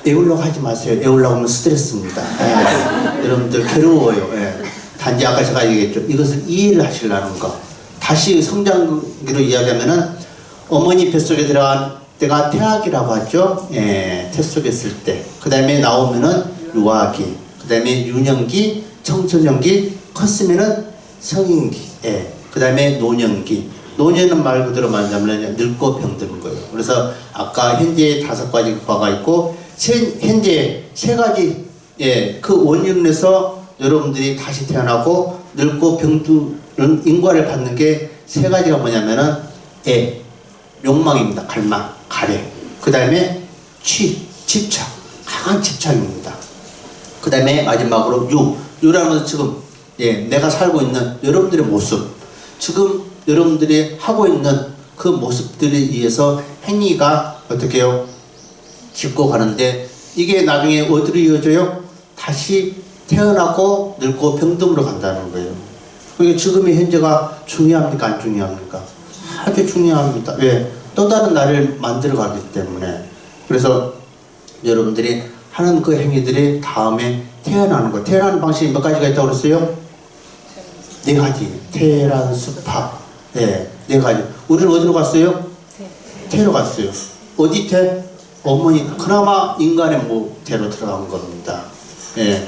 애우려고 하지 마세요. 애우려고 하면 스트레스입니다. 예. 여러분들 괴로워요. 예. 단지 아까 제가 얘기했죠. 이것을 이해를 하시려는 거. 다시 성장기로 이야기하면은 어머니 뱃속에 들어간 때가 태아기라고 하죠. 예. 태 속에 있을 때. 그 다음에 나오면은 유아기. 그 다음에 유년기, 청소년기, 컸으면은 성인기. 예. 그 다음에 노년기. 노년은 말 그대로 말하자면 늙고 병드는 거예요. 그래서 아까 현재 5가지 과가 있고 현재 3가지 예, 그 원인에서 여러분들이 다시 태어나고 늙고 병드는 인과를 받는 게 3가지가 뭐냐면은 욕망입니다. 갈망, 가래. 그 다음에 집착, 강한 집착입니다. 그 다음에 마지막으로 유라는 것은 지금 예, 내가 살고 있는 여러분들의 모습, 지금 여러분들이 하고 있는 그 모습들에 의해서 행위가 어떻게 해요? 짓고 가는데 이게 나중에 어디로 이어져요? 다시 태어나고 늙고 병듦으로 간다는 거예요. 그게 지금의 현재가 중요합니까? 안 중요합니까? 아주 중요합니다. 왜? 또 다른 나를 만들어 가기 때문에. 그래서 여러분들이 하는 그 행위들이 다음에 태어나는 거. 태어나는 방식이 몇 가지가 있다고 그랬어요? 4가지. 태란, 수파. 네, 4가지. 우리는 어디로 갔어요? 태로 갔어요. 어디 태? 어머니. 그나마 인간의 태로 들어간 겁니다. 예.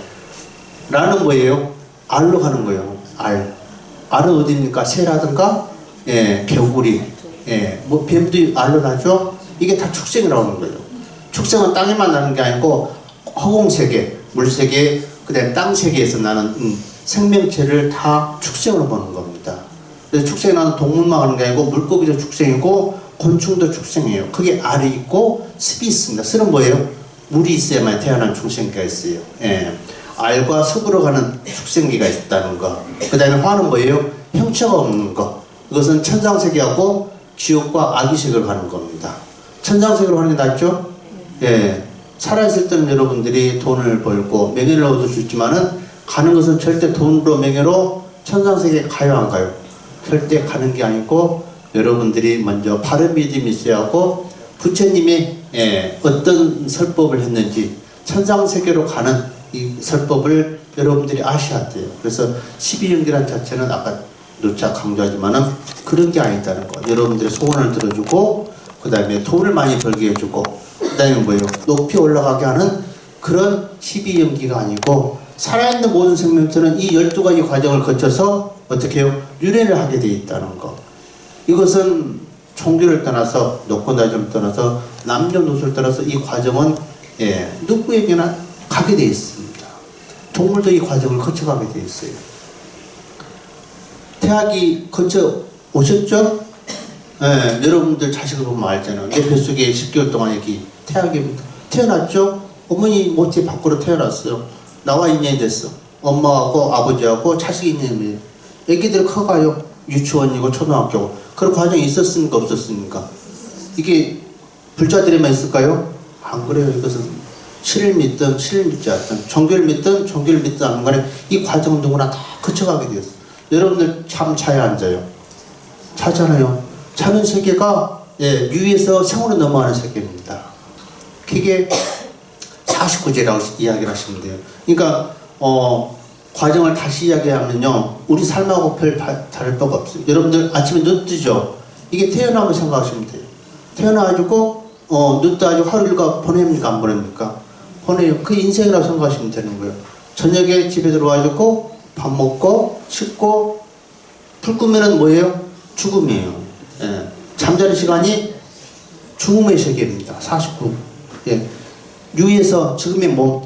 라는 뭐예요? 알로 가는 거예요. 알. 알은 어디입니까? 새라든가, 예, 개구리. 예, 뱀도 알로 나죠? 이게 다 축생이라고 하는 거예요. 축생은 땅에만 나는 게 아니고, 허공세계, 물세계, 그 다음에 땅세계에서 나는 생명체를 다 축생으로 보는 겁니다. 그래서 축생이 나는 동물만 하는 게 아니고 물고기도 축생이고 곤충도 축생이에요. 그게 알이 있고 습이 있습니다. 습은 뭐예요? 물이 있어야만 태어난 축생기가 있어요. 예. 알과 습으로 가는 축생기가 있다는 거. 그 다음에 화는 뭐예요? 형체가 없는 거. 이것은 천상세계하고 지옥과 악의세계로 가는 겁니다. 천상세계로 가는 게 낫죠? 예. 살아있을 때는 여러분들이 돈을 벌고 명예를 얻을 수 있지만은 가는 것은 절대 돈으로 명예로 천상세계에 가요 안 가요? 절대 가는 게 아니고 여러분들이 먼저 바른 믿음이 있어야 하고 부처님이 어떤 설법을 했는지 천상세계로 가는 이 설법을 여러분들이 아셔야 돼요. 그래서 12연기란 자체는 아까 누차 강조하지만은 그런 게 아니다는 거. 여러분들의 소원을 들어주고 그 다음에 돈을 많이 벌게 해주고 그 다음에 뭐예요? 높이 올라가게 하는 그런 12연기가 아니고 살아있는 모든 생명체는 이 12가지 과정을 거쳐서 어떻게 해요? 유래를 하게 되어 있다는 거. 이것은 종교를 떠나서 높고 낮음을 떠나서 남녀노소를 떠나서 이 과정은 누구에게나 가게 되어 있습니다. 동물도 이 과정을 거쳐가게 되어 있어요. 태아기 거쳐 오셨죠? 여러분들 자식을 보면 알잖아요. 내 뱃속에 10개월 동안 여기 태아기 태어났죠? 어머니 모티 밖으로 태어났어요. 나와 인연이 됐어. 엄마하고 아버지하고 자식이 인연이. 애기들 커가요. 유치원이고 초등학교고. 그런 과정이 있었습니까? 없었습니까? 이게 불자들에만 있을까요? 안 그래요. 이것은 신을 믿든 신을 믿지 않든 종교를 믿든 종교를 믿든 않는 간에 이 과정은 누구나 다 거쳐가게 되었어요. 여러분들 참 차에 앉아요. 차잖아요. 차는 세계가 유에서 생으로 넘어가는 세계입니다. 그게 49제라고 이야기를 하시면 돼요. 그러니까 과정을 다시 이야기하면요, 우리 삶하고 별 다를 바가 없어요. 여러분들 아침에 눈 뜨죠? 이게 태어나고 생각하시면 돼요. 태어나가지고 눈 떠가지고 하루 일과 보냅니까 안 보냅니까? 보내요. 그 인생이라고 생각하시면 되는 거예요. 저녁에 집에 들어와가지고 밥 먹고 씻고 불 끄면은 뭐예요? 죽음이에요. 예. 잠자는 시간이 죽음의 세계입니다. 49. 예. 유에서 지금의 몸,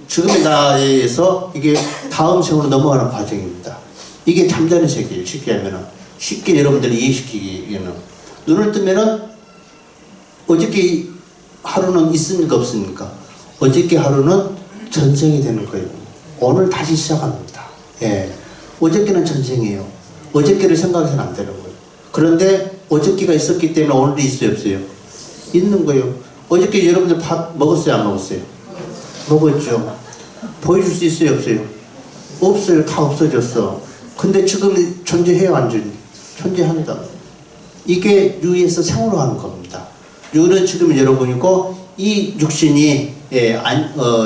지금의 나에서 이게 다음 생으로 넘어가는 과정입니다. 이게 잠자는 세계예요. 쉽게 하면은. 쉽게 여러분들이 이해시키기에는. 눈을 뜨면은 어저께 하루는 있습니까? 없습니까? 어저께 하루는 전생이 되는 거예요. 오늘 다시 시작합니다. 예. 어저께는 전생이에요. 어저께를 생각해서는 안 되는 거예요. 그런데 어저께가 있었기 때문에 오늘도 있어요? 없어요? 있는 거예요. 어저께 여러분들 밥 먹었어요? 안 먹었어요? 먹었죠. 보여줄 수 있어요? 없어요? 없어요. 다 없어졌어. 근데 지금 존재해요? 안 존재한다. 이게 유에서 생으로 하는 겁니다. 유는 지금 여러분이고 이 육신이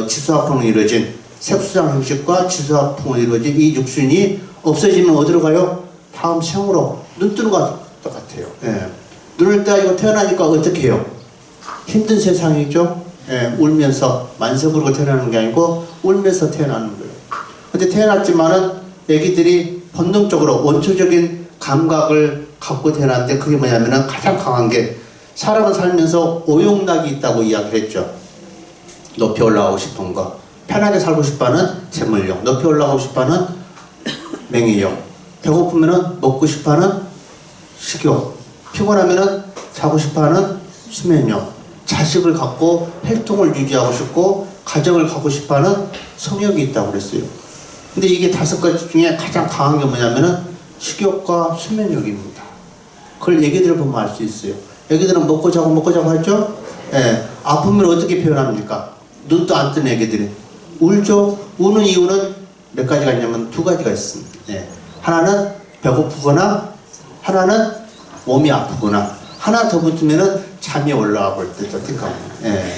지수화풍으로 이루어진 색수장 형식과 지수화풍으로 이루어진 이 육신이 없어지면 어디로 가요? 다음 생으로 눈 뜨는 것 같아요. 예. 눈을 떠가지고 태어나니까 어떻게 해요? 힘든 세상이죠. 예. 울면서 만세 부르고 태어나는 게 아니고 울면서 태어나는 거예요. 근데 태어났지만은 애기들이 본능적으로 원초적인 감각을 갖고 태어났는데 그게 뭐냐면은 가장 강한 게 사람은 살면서 오용락이 있다고 이야기를 했죠. 높이 올라가고 싶은 거, 편하게 살고 싶어하는 재물용, 높이 올라가고 싶어하는 명예용, 배고프면은 먹고 싶어하는 식욕, 피곤하면은 자고 싶어하는 수면용, 자식을 갖고 혈통을 유지하고 싶고 가정을 갖고 싶어하는 성욕이 있다고 그랬어요. 근데 이게 5가지 중에 가장 강한 게 뭐냐면은 식욕과 수면욕입니다. 그걸 애기들을 보면 알 수 있어요. 애기들은 먹고 자고 하죠? 예. 아프면 어떻게 표현합니까? 눈도 안 뜨는 애기들이. 울죠? 우는 이유는 몇 가지가 있냐면 2가지가 있습니다. 예. 하나는 배고프거나, 하나는 몸이 아프거나, 하나 더 붙으면은 잠이 올라와 볼 때, 예.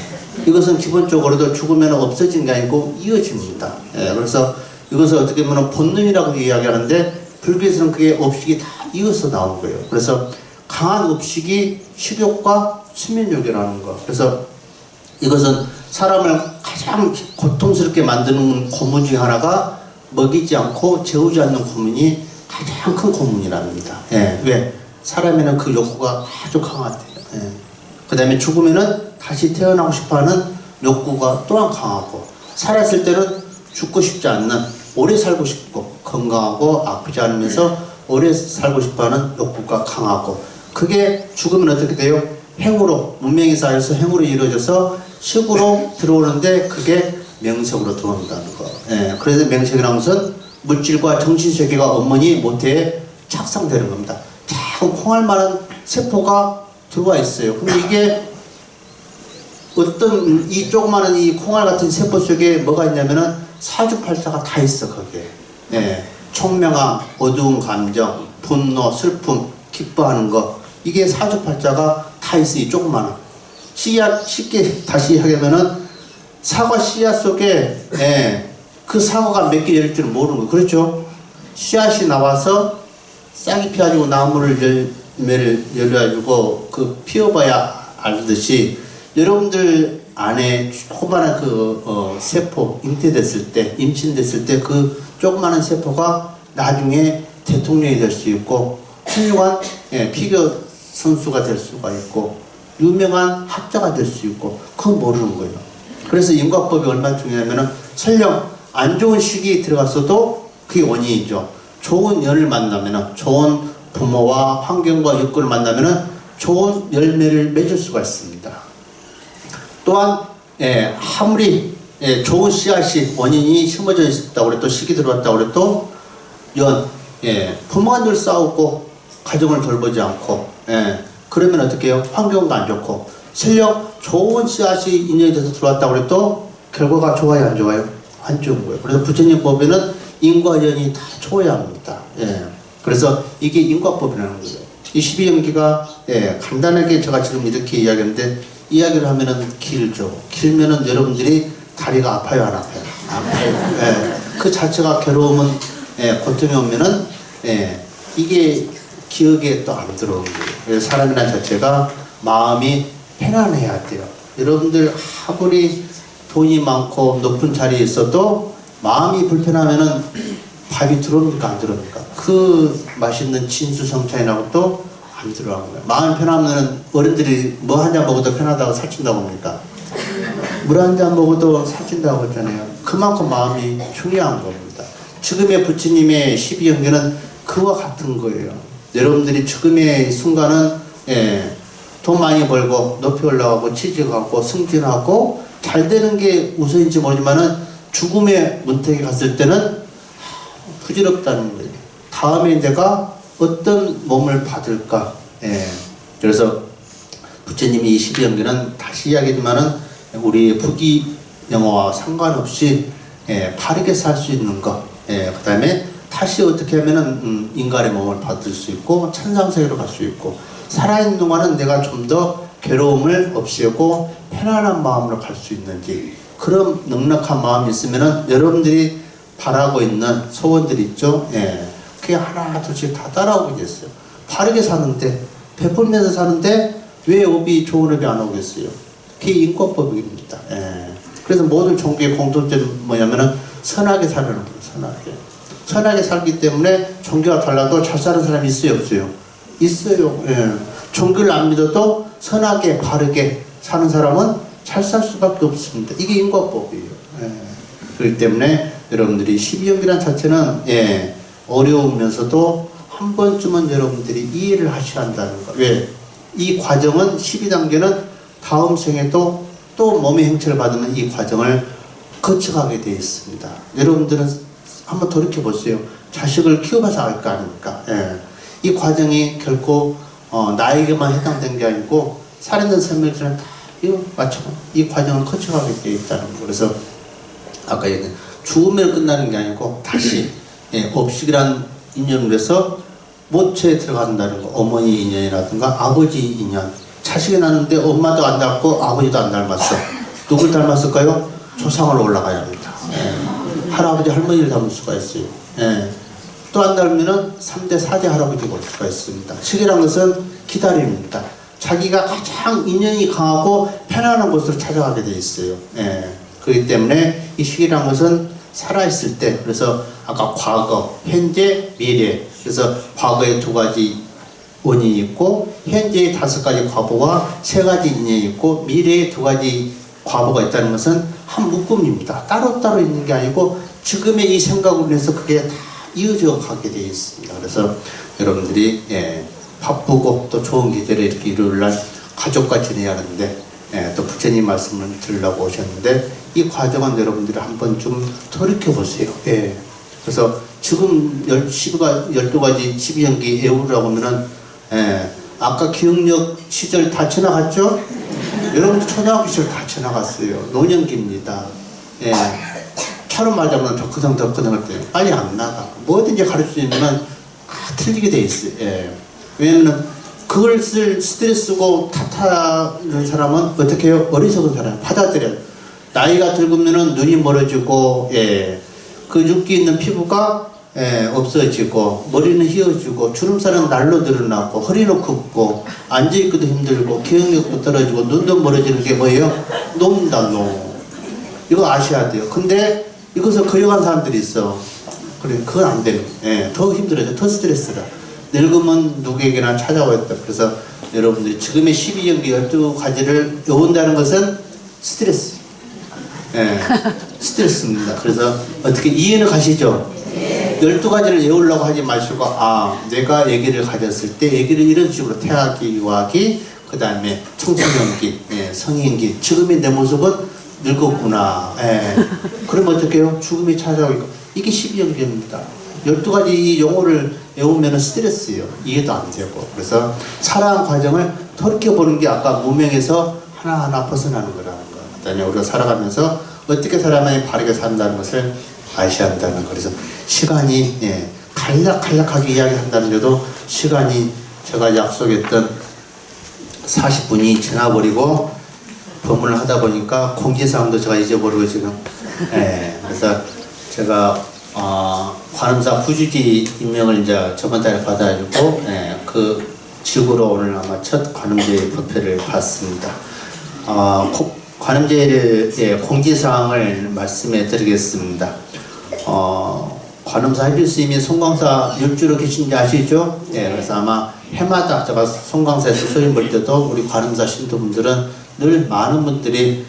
이것은 기본적으로도 죽으면 없어지는 게 아니고 이어집니다. 예. 그래서 이것을 어떻게 보면 본능이라고 이야기하는데, 불교에서는 그게 업식이 다 이어서 나온 거예요. 그래서 강한 업식이 식욕과 수면욕이라는 거. 그래서 이것은 사람을 가장 고통스럽게 만드는 고문 중에 하나가 먹이지 않고 재우지 않는 고문이 가장 큰 고문이랍니다. 예. 왜? 사람에는 그 욕구가 아주 강하대요. 예. 그 다음에 죽으면은 다시 태어나고 싶어 하는 욕구가 또한 강하고, 살았을 때는 죽고 싶지 않는, 오래 살고 싶고, 건강하고 아프지 않으면서 오래 살고 싶어 하는 욕구가 강하고, 그게 죽으면 어떻게 돼요? 행으로, 문명이 쌓여서 행으로 이루어져서 식으로 들어오는데 그게 명색으로 들어온다는 거. 예. 그래서 명색이라는 것은 물질과 정신세계가 어머니 모태에 착상되는 겁니다. 작은 콩알만한 세포가 들어와 있어요. 근데 이게 어떤 이 조그마한 이 콩알 같은 세포 속에 뭐가 있냐면은 사주팔자가 다 있어, 거기에. 예. 총명함, 어두운 감정, 분노, 슬픔, 기뻐하는 거. 이게 사주팔자가 다 있어, 이 조그마한. 씨앗, 쉽게 다시 하면은 사과 씨앗 속에, 예, 그 사과가 몇 개 열릴 줄 모르는 거. 그렇죠? 씨앗이 나와서 싹이 피어가지고 나무를 열매를 열어가지고 그 피워봐야 알듯이 여러분들 안에 초반에 세포, 잉태됐을 때, 임신됐을 때 그 조그마한 세포가 나중에 대통령이 될 수 있고, 훌륭한 피겨 선수가 될 수가 있고, 유명한 학자가 될 수 있고, 그건 모르는 거예요. 그래서 인과법이 얼마나 중요하냐면은, 설령 안 좋은 시기에 들어갔어도 그게 원인이죠. 좋은 연을 만나면은, 좋은 부모와 환경과 여건을 만나면은 좋은 열매를 맺을 수가 있습니다. 또한 아무리 좋은 씨앗이 원인이 심어져 있다고 그래도 시기 들어왔다고 그래도 부모가 늘 싸우고 가정을 돌보지 않고 그러면 어떻게 해요? 환경도 안 좋고, 설령 좋은 씨앗이 인연이 돼서 들어왔다고 그래도 결과가 좋아요, 안 좋아요? 안 좋은 거예요. 그래서 부처님 법에는 인과연이 다 좋아야 합니다. 그래서 이게 인과법이라는 거예요. 이 12연기가 간단하게 제가 지금 이렇게 이야기하는데, 이야기를 하면은 길죠. 길면은 여러분들이 다리가 아파요, 안 아파요? 아파요. 그 자체가 괴로움은 고통이 오면은 이게 기억에 또 안 들어오는 거예요. 그래서 사람이라는 자체가 마음이 편안해야 돼요. 여러분들 아무리 돈이 많고 높은 자리에 있어도 마음이 불편하면은 밥이 들어옵니까 안 들어옵니까? 그 맛있는 진수성찬이라고 또 안 들어가는 거예요. 마음 편하면은 어른들이 뭐 한 잔 먹어도 편하다고 살찐다고 합니까? 물 한 잔 먹어도 살찐다고 했잖아요. 그만큼 마음이 중요한 겁니다. 지금의 부처님의 12연계는 그와 같은 거예요. 여러분들이 지금의 순간은 돈 많이 벌고 높이 올라가고 취직하고 승진하고 잘 되는 게 우선인지 모르지만은 죽음의 문턱에 갔을 때는 부질없다는 거예요. 다음에 내가 어떤 몸을 받을까. 그래서 부처님이 이 12연계는 다시 이야기지만은 우리 부귀영화와 상관없이 바르게 살 수 있는 것. 그 다음에 다시 어떻게 하면은 인간의 몸을 받을 수 있고 천상세계로 갈 수 있고 살아있는 동안은 내가 좀 더 괴로움을 없애고 편안한 마음으로 갈 수 있는지 그런 넉넉한 마음이 있으면은 여러분들이 바라고 있는 소원들이 있죠. 그게 하나 둘씩 다 따라오게 됐어요. 바르게 사는데 베풀면서 사는데 왜 업이 좋은 업이 안 오겠어요? 그게 인권법입니다. 그래서 모든 종교의 공통점은 뭐냐면은 선하게 살아는 거예요. 선하게 살기 때문에 종교가 달라도 잘 사는 사람이 있어요 없어요? 있어요. 종교를 안 믿어도 선하게 바르게 사는 사람은 잘 살 수밖에 없습니다. 이게 인과법이에요. 그렇기 때문에 여러분들이 12연기란 자체는 어려우면서도 한 번쯤은 여러분들이 이해를 하셔야 한다는 거. 왜? 이 과정은 12단계는 다음 생에도 또 몸의 행체를 받으면 이 과정을 거쳐가게 되어 있습니다. 여러분들은 한번 돌이켜보세요. 자식을 키워봐서 알 거 아닙니까? 이 과정이 결코 나에게만 해당된 게 아니고 살아있는 생명들은 다 이 과정을 거쳐가게 되어 있다는 거. 그래서 아까 얘기한 죽음으로 끝나는 게 아니고 다시 업식이란 인연으로 해서 모처에 들어간다는 거. 어머니 인연이라든가 아버지 인연. 자식이 낳는데 엄마도 안 닮고 아버지도 안 닮았어. 누굴 닮았을까요? 조상으로 올라가야 합니다. 할아버지 할머니를 닮을 수가 있어요. 또 안 닮으면 3대 4대 할아버지가 올 수가 있습니다. 시기란 것은 기다림입니다. 자기가 가장 인연이 강하고 편안한 곳으로 찾아가게 돼 있어요. 그렇기 때문에 이 시기란 것은 살아있을 때, 그래서 아까 과거, 현재, 미래. 그래서 과거에 2가지 원인이 있고 현재에 5가지 과보와 3가지 인연이 있고 미래에 2가지 과보가 있다는 것은 한 묶음입니다. 따로따로 있는 게 아니고 지금의 이 생각으로 해서 그게 다 이어져 가게 되어 있습니다. 그래서 여러분들이 바쁘고 또 좋은 계절에 이렇게 일요일날 가족과 지내야 하는데 또 부처님 말씀을 들으려고 오셨는데 이 과정은 여러분들이 한 번쯤 돌이켜보세요. 그래서 지금 12가지 12연기 애우라고 하면은 아까 기억력 시절 다 지나갔죠? 여러분들 초등학교 시절 다 지나갔어요. 노년기입니다. 차로 말하자면 덕후당 할 때 빨리 안 나가. 뭐든지 가르치면 틀리게 돼 있어요. 왜냐면 그걸 쓸 스트레스고 탓하는 사람은 어떻게 해요? 어리석은 사람 받아들여요. 나이가 들면은 눈이 멀어지고 그 윤기 있는 피부가 없어지고 머리는 휘어지고 주름살은 날로 늘어나고 허리는 굽고 앉아있기도 힘들고 기억력도 떨어지고 눈도 멀어지는 게 뭐예요? 노입니다. 노. 이거 아셔야 돼요. 근데 이것을 거역한 사람들이 있어. 그래, 그건 안 돼요. 더 힘들어져. 더 스트레스다. 늙으면 누구에게나 찾아오겠다. 그래서 여러분들이 지금의 12연기 12가지를 외운다는 것은 스트레스. 스트레스입니다. 그래서 어떻게 이해는 가시죠? 12가지를 외우려고 하지 마시고 내가 아기를 가졌을 때 아기를 이런 식으로 태아기, 유아기, 그 다음에 청소년기, 성인기 지금의 내 모습은 늙었구나. 그러면 어떻게 해요? 죽음이 찾아오니까 이게 12연기입니다. 12가지 이 용어를 외우면 스트레스예요. 이해도 안 되고. 그래서 살아가는 과정을 돌이켜보는 게 아까 무명에서 하나하나 벗어나는 거라는 거. 그다음에 우리가 살아가면서 어떻게 살아야만 바르게 산다는 것을 아셔야 한다는 거. 그래서 시간이 간략하게 이야기한다는 데도 시간이 제가 약속했던 40분이 지나버리고 법문을 하다 보니까 공지사항도 제가 잊어버리고 지금 그래서 제가 관음사 부주지 임명을 이제 저번 달에 받아가지고 그 직으로 오늘 아마 첫 관음제의 법회를 받습니다. 관음제의 공지사항을 말씀해 드리겠습니다. 관음사 해줄 스님이 송광사 6주로 계신지 아시죠? 그래서 아마 해마다 제가 송광사에서 소임 볼 때도 우리 관음사 신도분들은 늘 많은 분들이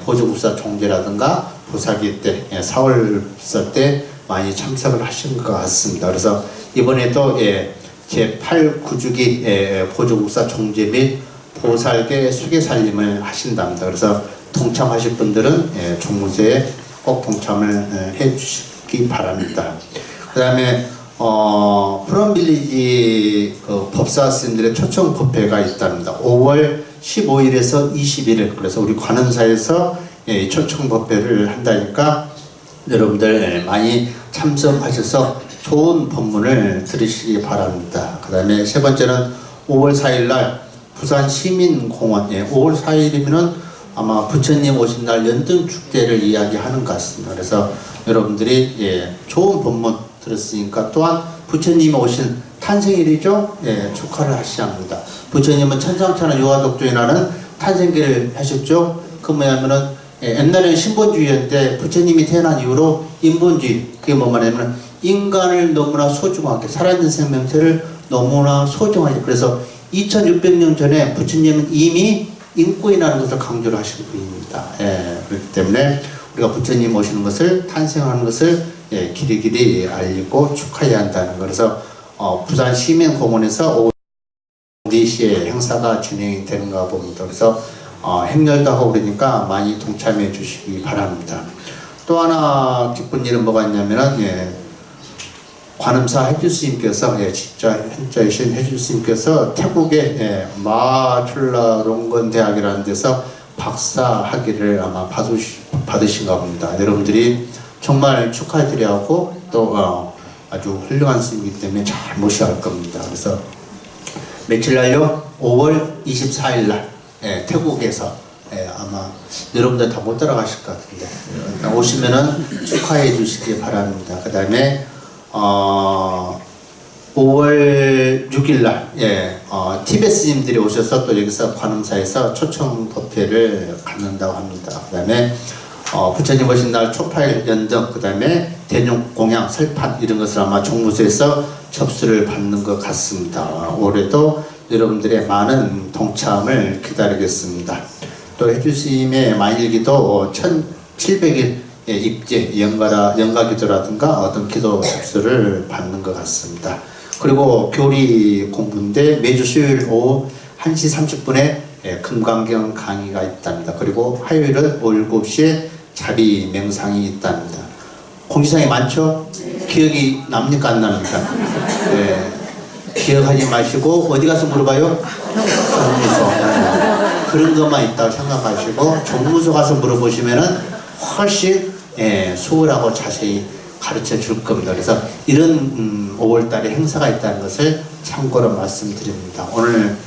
보조국사 종제라든가 보사기 때 4월 설 때 많이 참석을 하신 것 같습니다. 그래서 이번에도 제8 구주기 보조국사 종제 및 보살계 수계살림을 하신답니다. 그래서 동참하실 분들은 종무제에 꼭 동참을 해 주시기 바랍니다. 그 다음에 프롬빌리지 법사 스님들의 초청 법회가 있답니다. 5월 15일에서 21일, 그래서 우리 관음사에서 초청 법회를 한다니까 여러분들 많이 참석하셔서 좋은 법문을 들으시기 바랍니다. 그 다음에 세 번째는 5월 4일날 부산 시민공원, 5월 4일이면은 아마 부처님 오신 날 연등축제를 이야기하는 것 같습니다. 그래서 여러분들이 좋은 법문 들었으니까 또한 부처님이 오신 탄생일이죠. 축하를 하셔야 합니다. 부처님은 천상천하 유화독존이라는 탄생기를 하셨죠. 그 뭐냐면은 옛날에는 신본주의였는데 부처님이 태어난 이후로 인본주의, 그게 뭐 말하냐면 인간을 너무나 소중하게, 살아있는 생명체를 너무나 소중하게, 그래서 2600년 전에 부처님은 이미 인권이라는 것을 강조를 하신 분입니다. 그렇기 때문에 우리가 부처님 오시는 것을, 탄생하는 것을 길이길이 알리고 축하해야 한다는 거. 그래서 부산 시민공원에서 오후 4시에 행사가 진행이 되는가 봅니다. 그래서 행렬도 하고 그러니까 많이 동참해 주시기 바랍니다. 또 하나 기쁜 일은 뭐가 있냐면은 관음사 해주스님께서 진짜 현자이신 해주스님께서 태국의 마출라롱건 대학이라는 데서 박사 학위를 아마 받으신가 봅니다. 여러분들이 정말 축하드려야 하고 또 아주 훌륭한 스님이기 때문에 잘 모셔야 할 겁니다. 그래서 며칠 날요? 5월 24일 날 태국에서 아마 여러분들 다 못 따라가실 것 같은데 오시면은 축하해 주시기 바랍니다. 그 다음에 5월 6일 날 티베트 스님들이 오셔서 또 여기서 관음사에서 초청 법회를 갖는다고 합니다. 그 다음에 부처님 오신 날 초파일 연등, 그 다음에 대륙 공양, 설판 이런 것을 아마 종무소에서 접수를 받는 것 같습니다. 올해도 여러분들의 많은 동참을 기다리겠습니다. 또 해주스님의 만일기도 1700일 입제, 연가기도라든가 어떤 기도 접수를 받는 것 같습니다. 그리고 교리 공부인데 매주 수요일 오후 1시 30분에 금강경 강의가 있답니다. 그리고 화요일은 오후 7시에 자비 명상이 있답니다. 공지사항이 많죠? 기억이 납니까 안 납니까? 기억하지 마시고 어디 가서 물어봐요? 종무소. 그런 것만 있다고 생각하시고 종무소 가서 물어보시면은 훨씬 수월하고 자세히 가르쳐 줄 겁니다. 그래서 이런 5월달에 행사가 있다는 것을 참고로 말씀드립니다. 오늘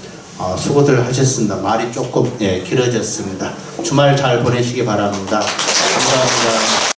수고들 하셨습니다. 말이 조금 길어졌습니다. 주말 잘 보내시기 바랍니다. 감사합니다.